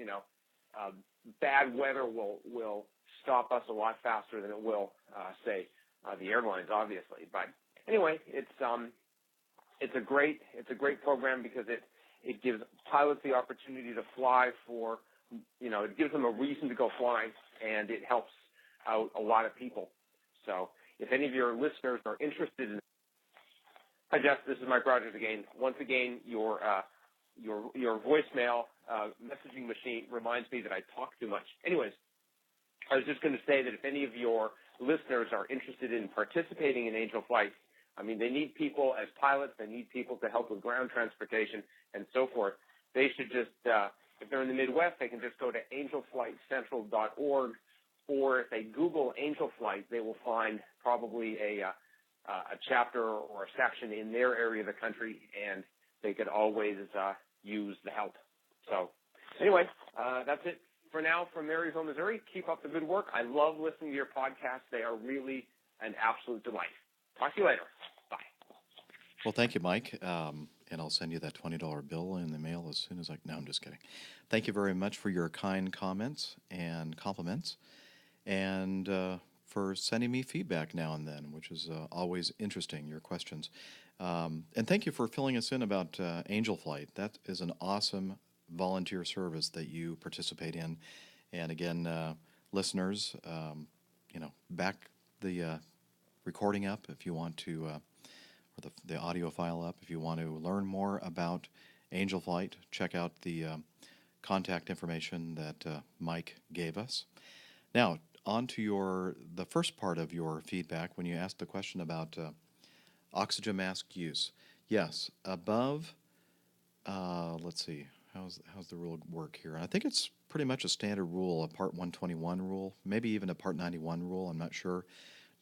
Bad weather will stop us a lot faster than it will, say, the airlines, obviously. But anyway, it's a great program because it gives pilots the opportunity to fly for, it gives them a reason to go flying, and it helps out a lot of people. So if any of your listeners are interested in, hi Jeff, this is Mike Rogers again. Once again, your voicemail messaging machine reminds me that I talk too much. Anyways, I was just going to say that if any of your listeners are interested in participating in Angel Flight, I mean, they need people as pilots, they need people to help with ground transportation and so forth. They should just, if they're in the Midwest, they can just go to angelflightcentral.org, or if they Google Angel Flight, they will find probably a chapter or a section in their area of the country, and they could always use the help. So anyway, that's it for now from Maryville, Missouri. Keep up the good work. I love listening to your podcasts. They are really an absolute delight. Talk to you later. Bye. Well, thank you, Mike. And I'll send you that $20 bill in the mail as soon as no, I'm just kidding. Thank you very much for your kind comments and compliments, and for sending me feedback now and then, which is always interesting, your questions. And thank you for filling us in about Angel Flight. That is an awesome volunteer service that you participate in. And again, listeners, back the recording up if you want to, or the audio file up if you want to learn more about Angel Flight. Check out the contact information that Mike gave us. Now, on to the first part of your feedback when you asked the question about oxygen mask use. Yes, above, let's see, how's the rule work here? I think it's pretty much a standard rule, a Part 121 rule, maybe even a Part 91 rule, I'm not sure.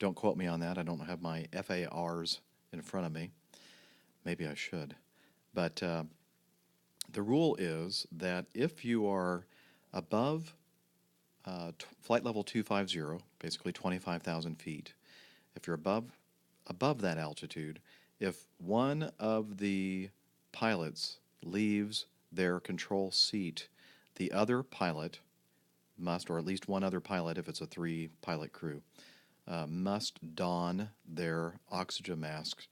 Don't quote me on that. I don't have my FARs in front of me. Maybe I should. But the rule is that if you are above flight level 250, basically 25,000 feet, if you're above that altitude, if one of the pilots leaves their control seat, the other pilot must, or at least one other pilot if it's a 3-pilot crew, must don their oxygen masks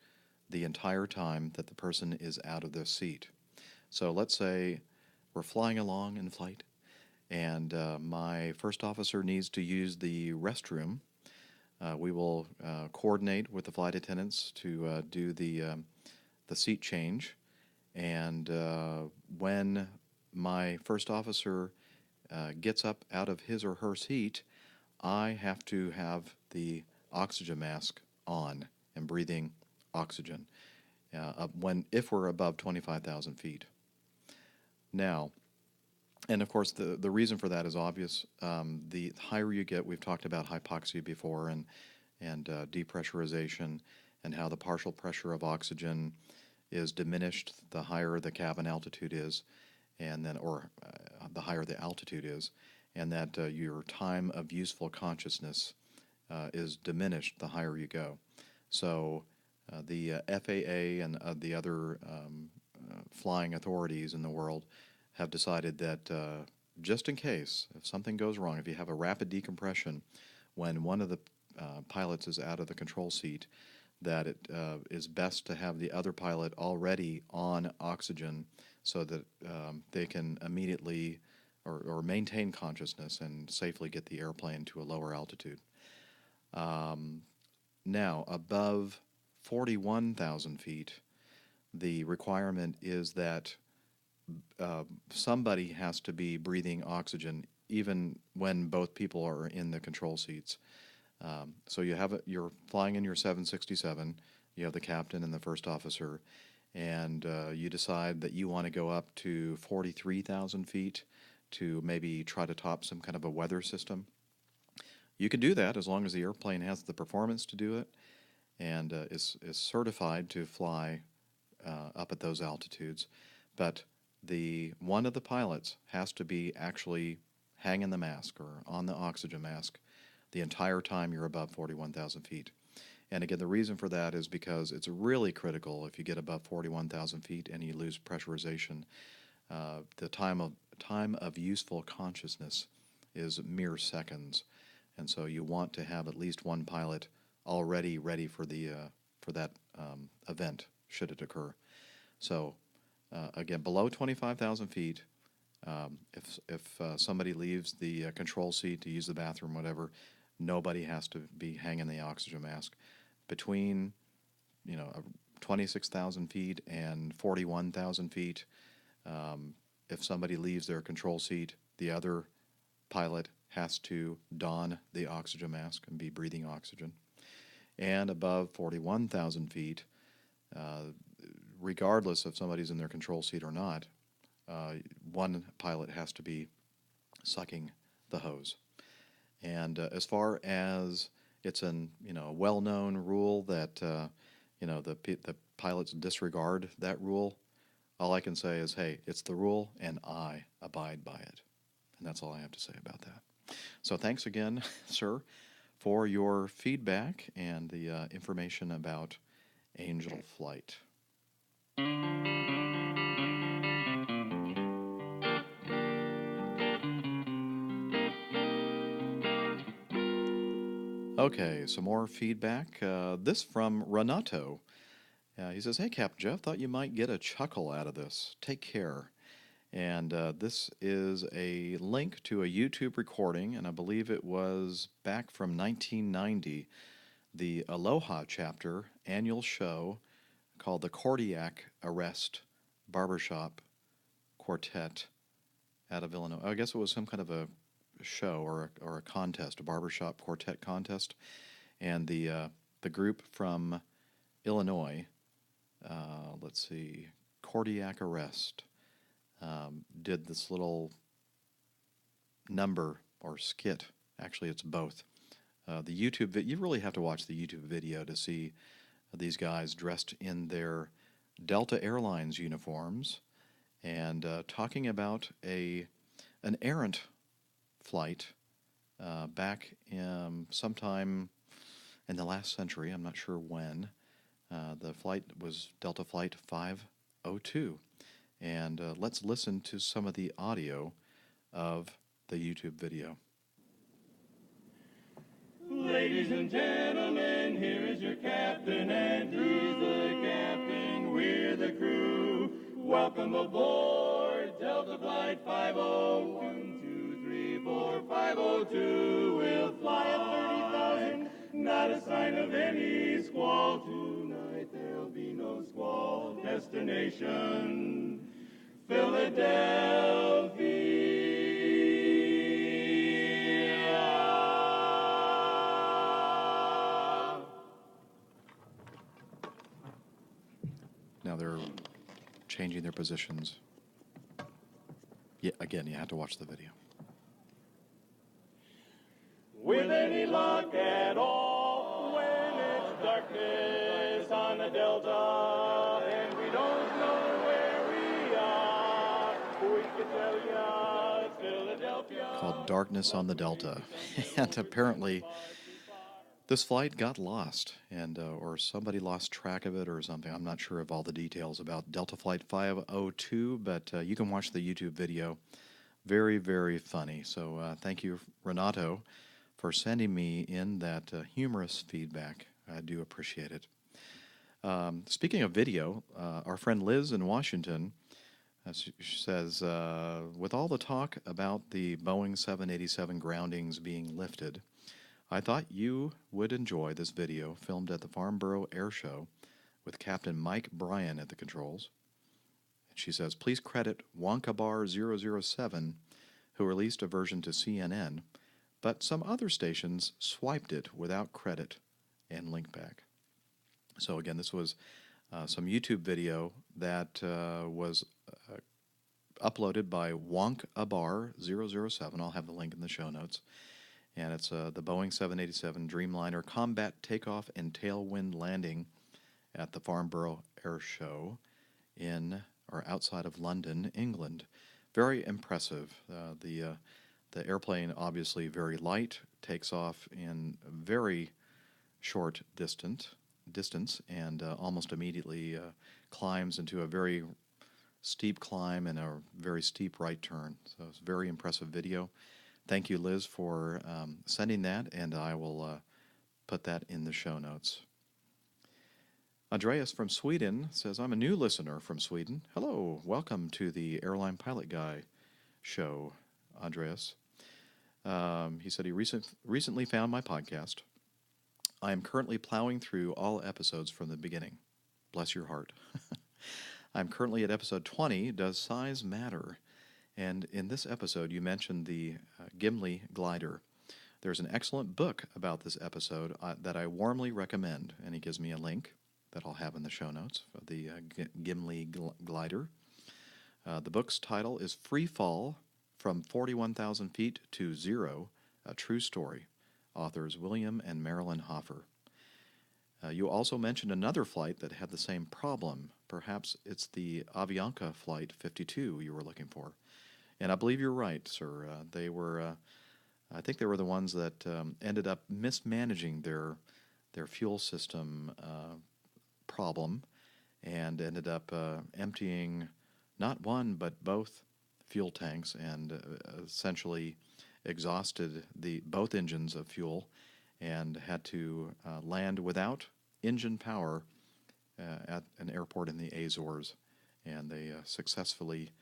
the entire time that the person is out of the seat. So let's say we're flying along in flight, and my first officer needs to use the restroom. We will coordinate with the flight attendants to do the seat change, and when my first officer gets up out of his or her seat, I have to have the oxygen mask on and breathing oxygen if we're above 25,000 feet. Now, and of course, the reason for that is obvious. The higher you get, we've talked about hypoxia before, and depressurization, and how the partial pressure of oxygen is diminished the higher the cabin altitude is, and then the higher the altitude is, and that your time of useful consciousness is diminished the higher you go. So the FAA and the other flying authorities in the world have decided that just in case, if something goes wrong, if you have a rapid decompression when one of the pilots is out of the control seat, that it is best to have the other pilot already on oxygen so that they can immediately or maintain consciousness and safely get the airplane to a lower altitude. Now, above 41,000 feet, the requirement is that somebody has to be breathing oxygen even when both people are in the control seats. So you're flying in your 767. You have the captain and the first officer, and you decide that you want to go up to 43,000 feet to maybe try to top some kind of a weather system. You can do that as long as the airplane has the performance to do it and is certified to fly up at those altitudes. But one of the pilots has to be actually hanging the mask or on the oxygen mask the entire time you're above 41,000 feet. And again, the reason for that is because it's really critical if you get above 41,000 feet and you lose pressurization. The time of useful consciousness is mere seconds, and so you want to have at least one pilot already ready for that event should it occur. So again, below 25,000 feet, if somebody leaves the control seat to use the bathroom, whatever, nobody has to be hanging the oxygen mask. Between 26,000 feet and 41,000 feet, if somebody leaves their control seat, the other pilot has to don the oxygen mask and be breathing oxygen. And above 41,000 feet, regardless if somebody's in their control seat or not, one pilot has to be sucking the hose. And as far as it's a well-known rule that the pilots disregard that rule, all I can say is, hey, it's the rule, and I abide by it. And that's all I have to say about that. So thanks again, sir, for your feedback and the information about Angel Flight. Okay, some more feedback. This from Renato. He says, hey, Captain Jeff, thought you might get a chuckle out of this. Take care. And this is a link to a YouTube recording, and I believe it was back from 1990, the Aloha chapter annual show called the KIAH Arrest Barbershop Quartet out of Illinois. I guess it was some kind of a show or a contest, a barbershop quartet contest, and the group from Illinois, let's see, KIAH Arrest, did this little number or skit. Actually, it's both. The YouTube you really have to watch the YouTube video to see these guys dressed in their Delta Airlines uniforms and talking about an errant flight back sometime in the last century. I'm not sure when. The flight was Delta Flight 502. And let's listen to some of the audio of the YouTube video. Ladies and gentlemen, here is your captain, and he's the captain, we're the crew. Welcome aboard Delta Flight 501, 2, 3, 4, 502. We'll fly at 30,000, not a sign of any squall. Tonight there'll be no squall. Destination Philadelphia. Now they're changing their positions. Yeah, again, you have to watch the video. With any luck at all, when it's darkness on the Delta, and we don't know where we are, we can tell you it's Philadelphia. Called Darkness on the Delta. And apparently this flight got lost, and or somebody lost track of it or something. I'm not sure of all the details about Delta Flight 502, but you can watch the YouTube video. Very, very funny. So thank you, Renato, for sending me in that humorous feedback. I do appreciate it. Speaking of video, our friend Liz in Washington she says, with all the talk about the Boeing 787 groundings being lifted, I thought you would enjoy this video filmed at the Farnborough Air Show with Captain Mike Bryan at the controls. And she says, please credit Wonkabar007, who released a version to CNN, but some other stations swiped it without credit and linked back. So again, this was some YouTube video that was uploaded by WonkAbar007. I'll have the link in the show notes. And it's the Boeing 787 Dreamliner combat takeoff and tailwind landing at the Farnborough Air Show in or outside of London, England. Very impressive. The airplane, obviously very light, takes off in very short distance and almost immediately climbs into a very steep climb and a very steep right turn. So it's a very impressive video. Thank you, Liz, for sending that, and I will put that in the show notes. Andreas from Sweden says, I'm a new listener from Sweden. Hello, welcome to the Airline Pilot Guy Show, Andreas. He said he recently found my podcast. I am currently plowing through all episodes from the beginning. Bless your heart. I'm currently at episode 20, Does Size Matter? And in this episode, you mentioned the Gimli glider. There's an excellent book about this episode that I warmly recommend, and he gives me a link that I'll have in the show notes for the Gimli glider. The book's title is Free Fall from 41,000 Feet to Zero, A True Story. Authors William and Marilyn Hoffer. You also mentioned another flight that had the same problem. Perhaps it's the Avianca Flight 52 you were looking for. And I believe you're right, sir. They were, I think they were the ones that ended up mismanaging their fuel system problem and ended up emptying not one but both fuel tanks and essentially exhausted both engines of fuel and had to land without engine power at an airport in the Azores. And they successfully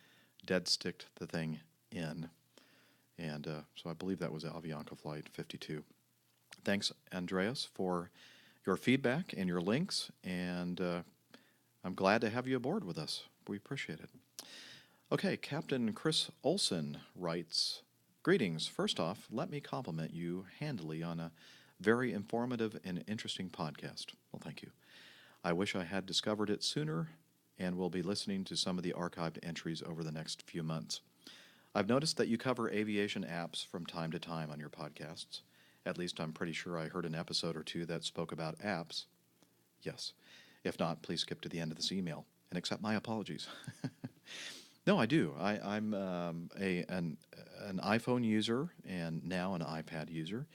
dead-sticked the thing in. And so I believe that was Avianca Flight 52. Thanks, Andreas, for your feedback and your links, and I'm glad to have you aboard with us. We appreciate it. Okay, Captain Chris Olson writes, Greetings. First off, let me compliment you handily on a very informative and interesting podcast. Well, thank you. I wish I had discovered it sooner and will be listening to some of the archived entries over the next few months. I've noticed that you cover aviation apps from time to time on your podcasts. At least I'm pretty sure I heard an episode or two that spoke about apps. Yes. If not, please skip to the end of this email and accept my apologies. No, I do. I'm an iPhone user and now an iPad user,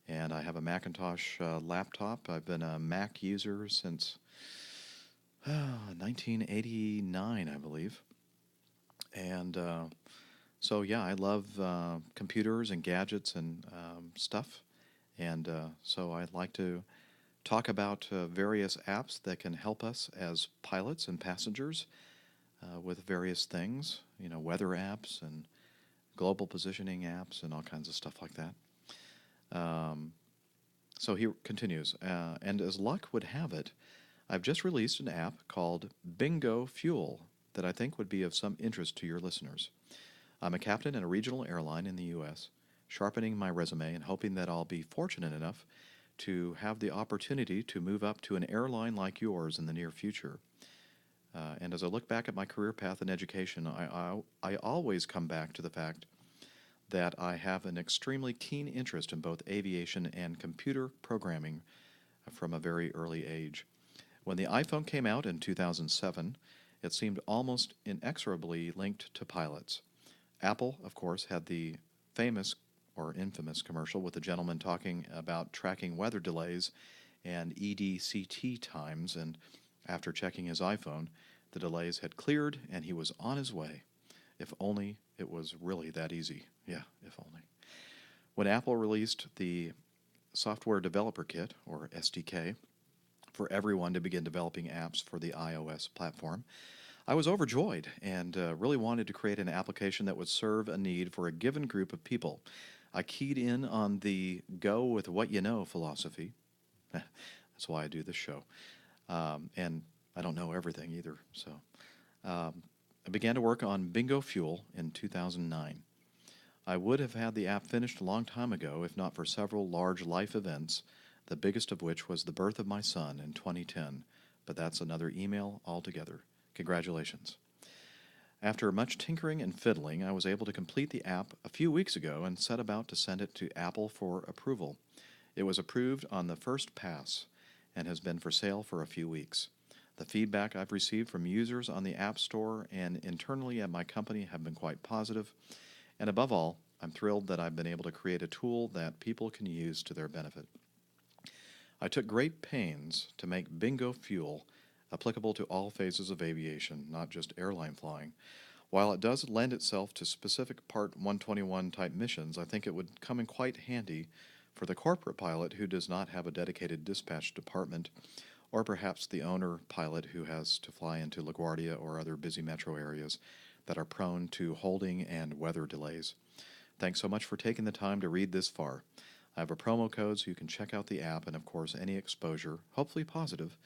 and I have a Macintosh laptop. I've been a Mac user since 1989, I believe. And so, yeah, I love computers and gadgets and stuff. And so I'd like to talk about various apps that can help us as pilots and passengers with various things, you know, weather apps and global positioning apps and all kinds of stuff like that. So he continues, and as luck would have it, I've just released an app called Bingo Fuel that I think would be of some interest to your listeners. I'm a captain in a regional airline in the U.S., sharpening my resume and hoping that I'll be fortunate enough to have the opportunity to move up to an airline like yours in the near future. And as I look back at my career path in education, I always come back to the fact that I have an extremely keen interest in both aviation and computer programming from a very early age. When the iPhone came out in 2007, it seemed almost inexorably linked to pilots. Apple, of course, had the famous or infamous commercial with a gentleman talking about tracking weather delays and EDCT times, and after checking his iPhone, the delays had cleared and he was on his way. If only it was really that easy. Yeah, if only. When Apple released the Software Developer Kit, or SDK, for everyone to begin developing apps for the iOS platform, I was overjoyed and really wanted to create an application that would serve a need for a given group of people. I keyed in on the go with what you know philosophy. That's why I do this show. And I don't know everything either. So I began to work on Bingo Fuel in 2009. I would have had the app finished a long time ago if not for several large life events, the biggest of which was the birth of my son in 2010. But that's another email altogether. Congratulations. After much tinkering and fiddling, I was able to complete the app a few weeks ago and set about to send it to Apple for approval. It was approved on the first pass and has been for sale for a few weeks. The feedback I've received from users on the App Store and internally at my company have been quite positive, and above all, I'm thrilled that I've been able to create a tool that people can use to their benefit. I took great pains to make Bingo Fuel applicable to all phases of aviation, not just airline flying. While it does lend itself to specific Part 121 type missions, I think it would come in quite handy for the corporate pilot who does not have a dedicated dispatch department, or perhaps the owner pilot who has to fly into LaGuardia or other busy metro areas that are prone to holding and weather delays. Thanks so much for taking the time to read this far. I have a promo code so you can check out the app, and of course any exposure, hopefully positive,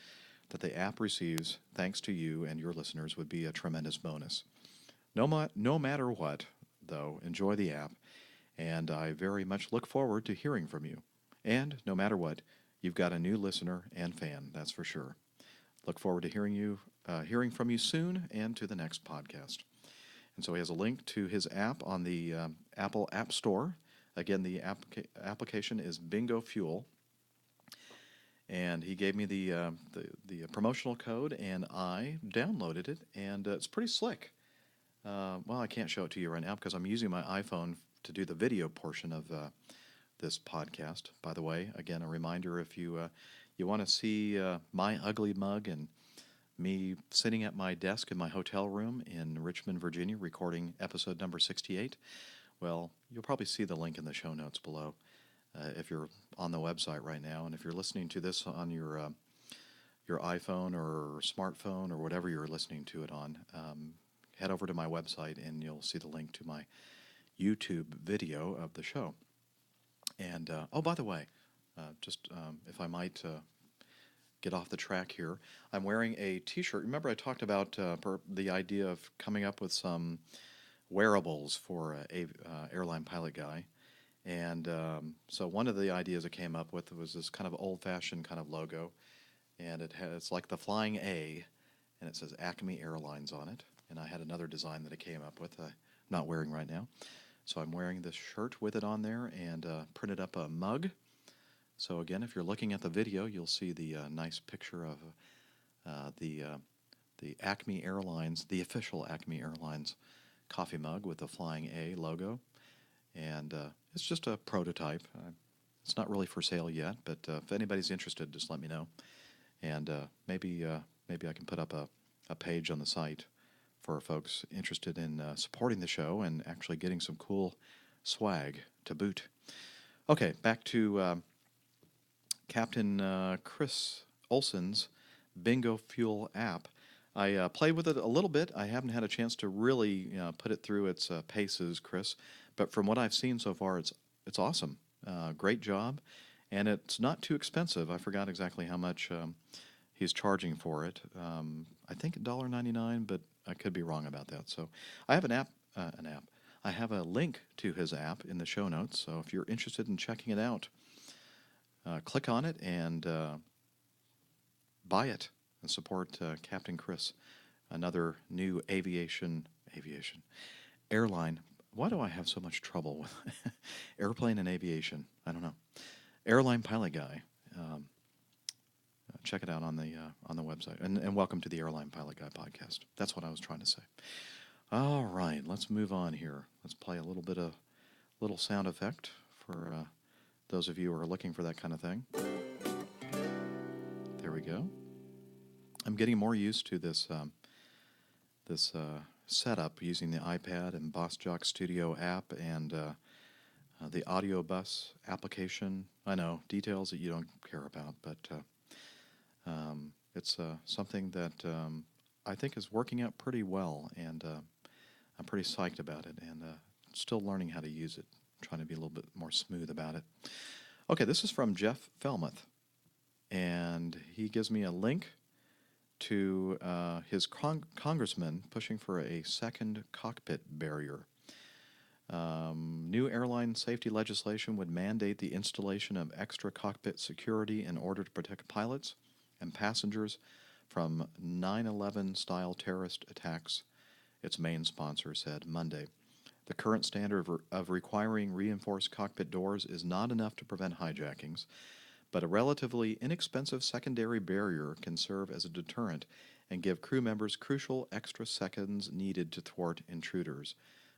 that the app receives thanks to you and your listeners would be a tremendous bonus. No matter what, though, enjoy the app, and I very much look forward to hearing from you. And no matter what, you've got a new listener and fan, that's for sure. Look forward to hearing from you soon and to the next podcast. And so he has a link to his app on the Apple App Store. Again, the application is Bingo Fuel. And he gave me the promotional code, and I downloaded it, and it's pretty slick. Well, I can't show it to you right now because I'm using my iPhone to do the video portion of this podcast. By the way, again, a reminder, if you want to see my ugly mug and me sitting at my desk in my hotel room in Richmond, Virginia, recording episode number 68, well, you'll probably see the link in the show notes below. If you're on the website right now, and if you're listening to this on your iPhone or smartphone or whatever you're listening to it on, head over to my website and you'll see the link to my YouTube video of the show. And, oh, by the way, if I might get off the track here, I'm wearing a T-shirt. Remember I talked about the idea of coming up with some wearables for Airline Pilot Guy. And so one of the ideas I came up with was this kind of old-fashioned kind of logo, and it's like the flying A, and it says Acme Airlines on it. And I had another design that I came up with. I'm not wearing right now, so I'm wearing this shirt with it on there, and printed up a mug. So again, if you're looking at the video, you'll see the nice picture of the Acme Airlines, the official Acme Airlines coffee mug with the flying A logo. And it's just a prototype. It's not really for sale yet, but if anybody's interested, just let me know. And maybe I can put up a page on the site for folks interested in supporting the show and actually getting some cool swag to boot. Okay, back to Captain Chris Olson's Bingo Fuel app. I played with it a little bit. I haven't had a chance to really put it through its paces, Chris. But from what I've seen so far, it's awesome. Great job. And it's not too expensive. I forgot exactly how much he's charging for it. I think $1.99, but I could be wrong about that. So I have an app. I have a link to his app in the show notes. So if you're interested in checking it out, click on it and buy it and support Captain Chris, another new airline. Why do I have so much trouble with airplane and aviation? I don't know. Airline Pilot Guy. Check it out on the website. And welcome to the Airline Pilot Guy podcast. That's what I was trying to say. All right, let's move on here. Let's play a little sound effect for those of you who are looking for that kind of thing. There we go. I'm getting more used to this setup using the iPad and Boss Jock Studio app and the Audio Bus application. I know, details that you don't care about, but it's something that I think is working out pretty well, and I'm pretty psyched about it, and still learning how to use it, trying to be a little bit more smooth about it. Okay, this is from Jeff Felmuth, and he gives me a link to his congressman pushing for a second cockpit barrier. New airline safety legislation would mandate the installation of extra cockpit security in order to protect pilots and passengers from 9/11 style terrorist attacks, its main sponsor said Monday. The current standard of requiring reinforced cockpit doors is not enough to prevent hijackings, but a relatively inexpensive secondary barrier can serve as a deterrent and give crew members crucial extra seconds needed to thwart intruders,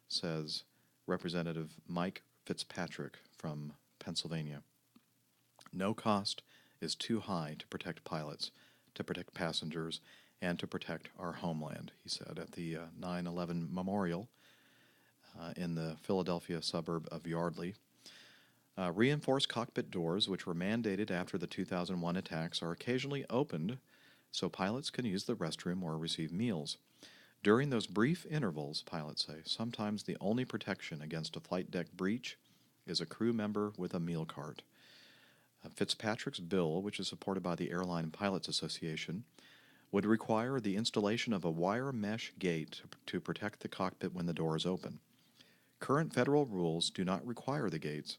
says Representative Mike Fitzpatrick from Pennsylvania. No cost is too high to protect pilots, to protect passengers, and to protect our homeland, he said at the 9/11 memorial in the Philadelphia suburb of Yardley. Reinforced cockpit doors, which were mandated after the 2001 attacks, are occasionally opened so pilots can use the restroom or receive meals. During those brief intervals, pilots say, sometimes the only protection against a flight deck breach is a crew member with a meal cart. Fitzpatrick's bill, which is supported by the Airline Pilots Association, would require the installation of a wire mesh gate to protect the cockpit when the door is open. Current federal rules do not require the gates,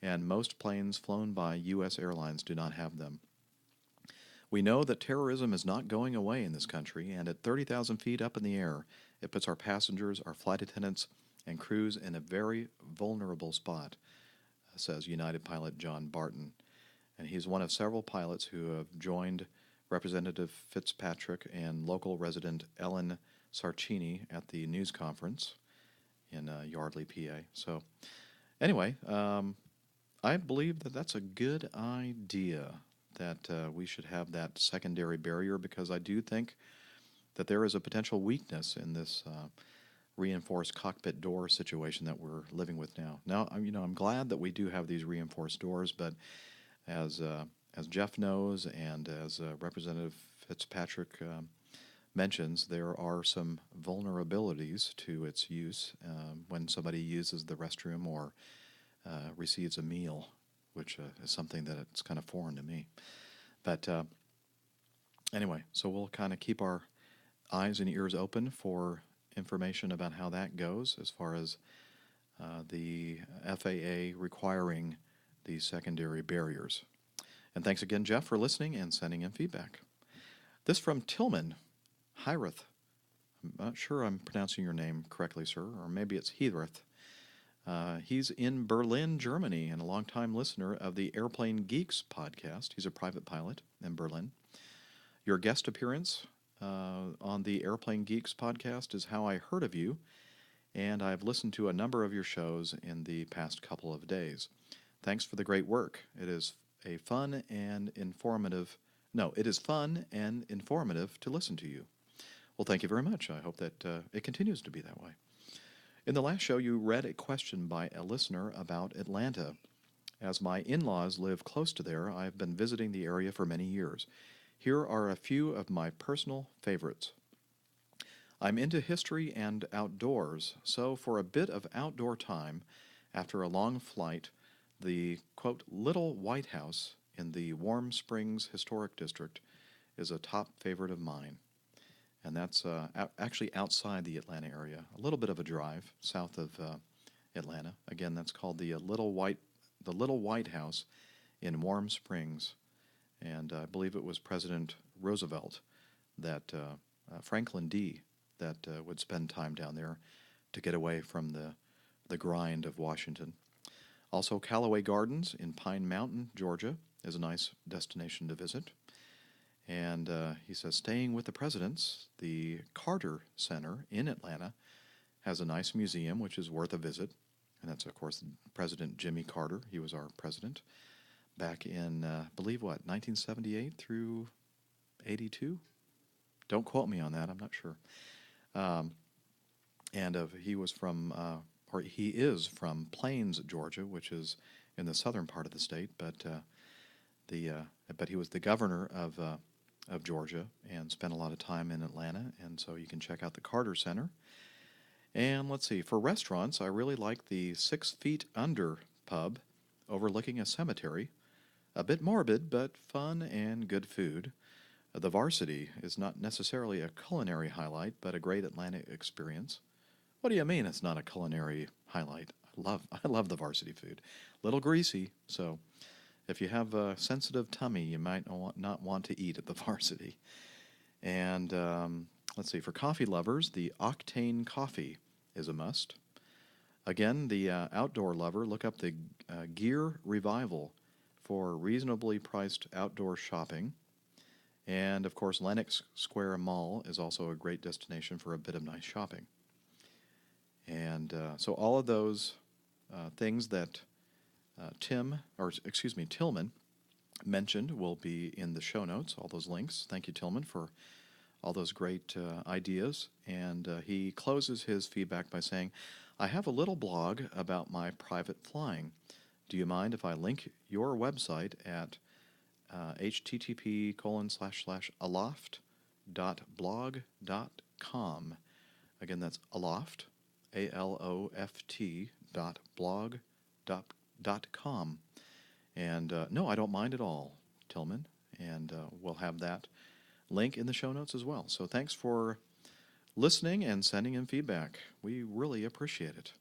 and most planes flown by U.S. airlines do not have them. We know that terrorism is not going away in this country, and at 30,000 feet up in the air, it puts our passengers, our flight attendants, and crews in a very vulnerable spot, says United pilot John Barton. And he's one of several pilots who have joined Representative Fitzpatrick and local resident Ellen Sarcini at the news conference in Yardley, PA. So anyway, I believe that that's a good idea, that we should have that secondary barrier, because I do think that there is a potential weakness in this reinforced cockpit door situation that we're living with now. Now, I'm glad that we do have these reinforced doors, but as Jeff knows and as Representative Fitzpatrick mentions, there are some vulnerabilities to its use when somebody uses the restroom or receives a meal, which is something that it's kind of foreign to me. But anyway, so we'll kind of keep our eyes and ears open for information about how that goes as far as the FAA requiring these secondary barriers. And thanks again, Jeff, for listening and sending in feedback. This from Tillman Hireth. I'm not sure I'm pronouncing your name correctly, sir, or maybe it's Hireth. He's in Berlin, Germany, and a longtime listener of the Airplane Geeks podcast. He's a private pilot in Berlin. Your guest appearance on the Airplane Geeks podcast is how I heard of you, and I've listened to a number of your shows in the past couple of days. Thanks for the great work. It is fun and informative to listen to you. Well, thank you very much. I hope that it continues to be that way. In the last show, you read a question by a listener about Atlanta. As my in-laws live close to there, I've been visiting the area for many years. Here are a few of my personal favorites. I'm into history and outdoors, so for a bit of outdoor time, after a long flight, the, quote, Little White House in the Warm Springs Historic District is a top favorite of mine. And that's actually outside the Atlanta area, a little bit of a drive south of Atlanta. Again, that's called the Little White House in Warm Springs. And I believe it was President Roosevelt, that Franklin D., that would spend time down there to get away from the grind of Washington. Also, Callaway Gardens in Pine Mountain, Georgia, is a nice destination to visit. And he says, staying with the presidents, the Carter Center in Atlanta has a nice museum, which is worth a visit. And that's, of course, President Jimmy Carter. He was our president back in, I believe, 1978 through 82? Don't quote me on that. I'm not sure. He was from, or he is from Plains, Georgia, which is in the southern part of the state. But he was the governor of Georgia and spent a lot of time in Atlanta. And so you can check out the Carter Center. And let's see, for restaurants, I really like the 6 Feet Under pub overlooking a cemetery. A bit morbid, but fun and good food. The Varsity is not necessarily a culinary highlight, but a great Atlanta experience. What do you mean it's not a culinary highlight? I love the varsity food. Little greasy, so if you have a sensitive tummy, you might not want to eat at the varsity. And let's see, for coffee lovers, the Octane coffee is a must. Again, the outdoor lover, look up the Gear Revival for reasonably priced outdoor shopping. And, of course, Lenox Square Mall is also a great destination for a bit of nice shopping. And so all of those things that Tillman mentioned will be in the show notes, all those links. Thank you, Tillman, for all those great ideas. And he closes his feedback by saying, I have a little blog about my private flying. Do you mind if I link your website at http://aloft.blog.com? Again, that's aloft, aloft.blog.com. And no, I don't mind at all, Tillman. And we'll have that link in the show notes as well. So thanks for listening and sending in feedback. We really appreciate it.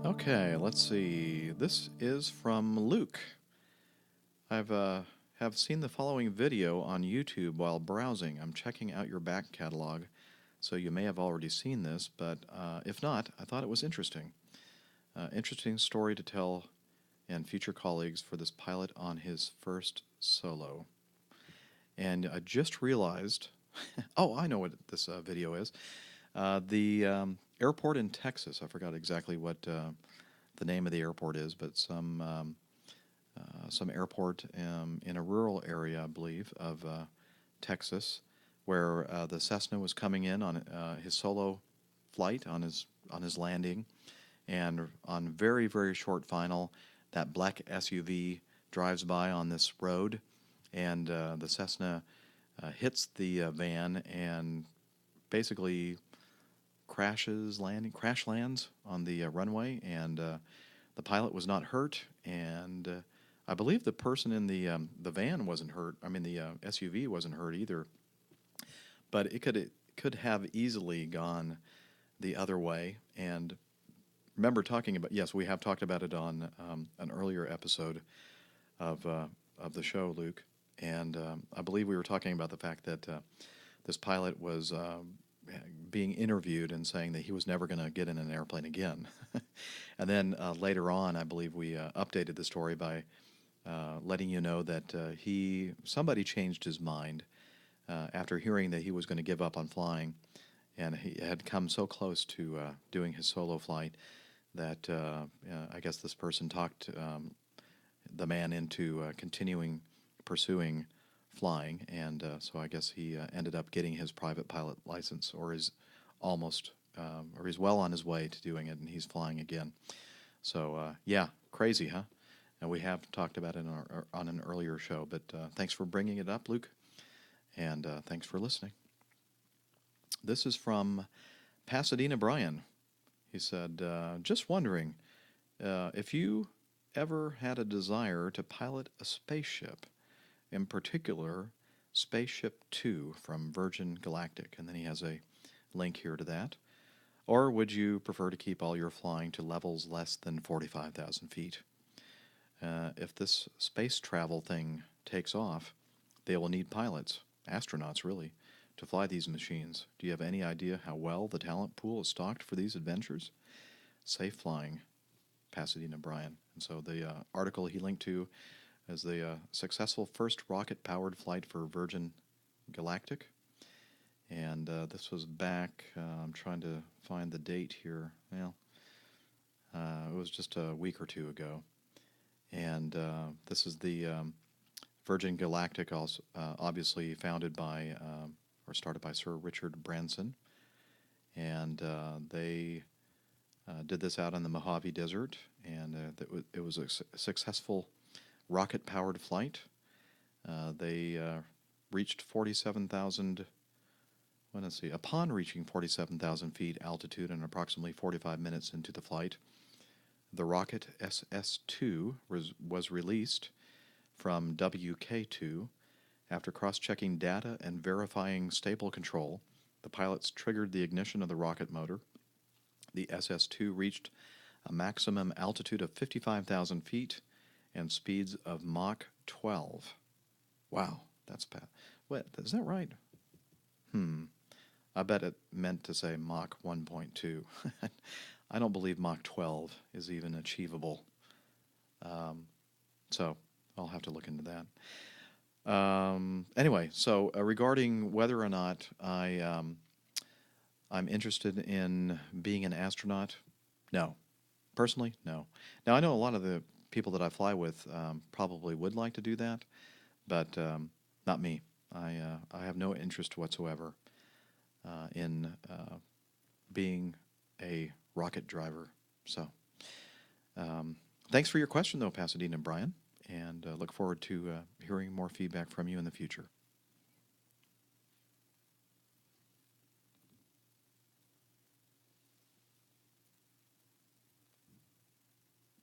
Okay, let's see. This is from Luke. Have seen the following video on YouTube while browsing. I'm checking out your back catalog, so you may have already seen this, but if not, I thought it was interesting. Interesting story to tell and future colleagues for this pilot on his first solo. And I just realized, oh, I know what this video is. The airport in Texas, I forgot exactly what the name of the airport is, but some airport in a rural area, I believe, of Texas, where the Cessna was coming in on his solo flight, on his landing, and on very, very short final, that black SUV drives by on this road, and the Cessna hits the van and basically crash lands on the runway, and the pilot was not hurt, and I believe the person in the van wasn't hurt. I mean, the SUV wasn't hurt either, but it could have easily gone the other way. And remember talking about, yes, we have talked about it on an earlier episode of the show, Luke, and I believe we were talking about the fact that this pilot was being interviewed and saying that he was never going to get in an airplane again. And then later on, I believe we updated the story by letting you know that somebody changed his mind after hearing that he was going to give up on flying, and he had come so close to doing his solo flight that I guess this person talked the man into pursuing flying, and so I guess he ended up getting his private pilot license, or is he's well on his way to doing it, and he's flying again. So yeah, crazy, huh? And we have talked about it on an earlier show, but thanks for bringing it up, Luke, and thanks for listening. This is from Pasadena Brian. He said, just wondering if you ever had a desire to pilot a spaceship, in particular Spaceship Two from Virgin Galactic, and then he has a link here to that. Or would you prefer to keep all your flying to levels less than 45,000 feet? If this space travel thing takes off, they will need pilots, astronauts really, to fly these machines. Do you have any idea how well the talent pool is stocked for these adventures? Safe flying, Pasadena Brian. And so the article he linked to is the successful first rocket-powered flight for Virgin Galactic. And this was back, I'm trying to find the date here. Well, it was just a week or two ago. And this is the Virgin Galactic, also, obviously founded by, or started by Sir Richard Branson. And they did this out in the Mojave Desert, and it was a successful rocket-powered flight. They reached 47,000 let's see. Upon reaching 47,000 feet altitude and approximately 45 minutes into the flight, the rocket SS-2 was released from WK-2. After cross-checking data and verifying stable control, the pilots triggered the ignition of the rocket motor. The SS-2 reached a maximum altitude of 55,000 feet and speeds of Mach 12. Wow, that's bad. Wait, is that right? I bet it meant to say Mach 1.2. I don't believe Mach 12 is even achievable. So I'll have to look into that. Anyway, so regarding whether or not I'm interested in being an astronaut, no. Personally, no. Now, I know a lot of the people that I fly with probably would like to do that, but not me. I have no interest whatsoever in being a rocket driver. So, thanks for your question, though, Pasadena Brian, and look forward to hearing more feedback from you in the future.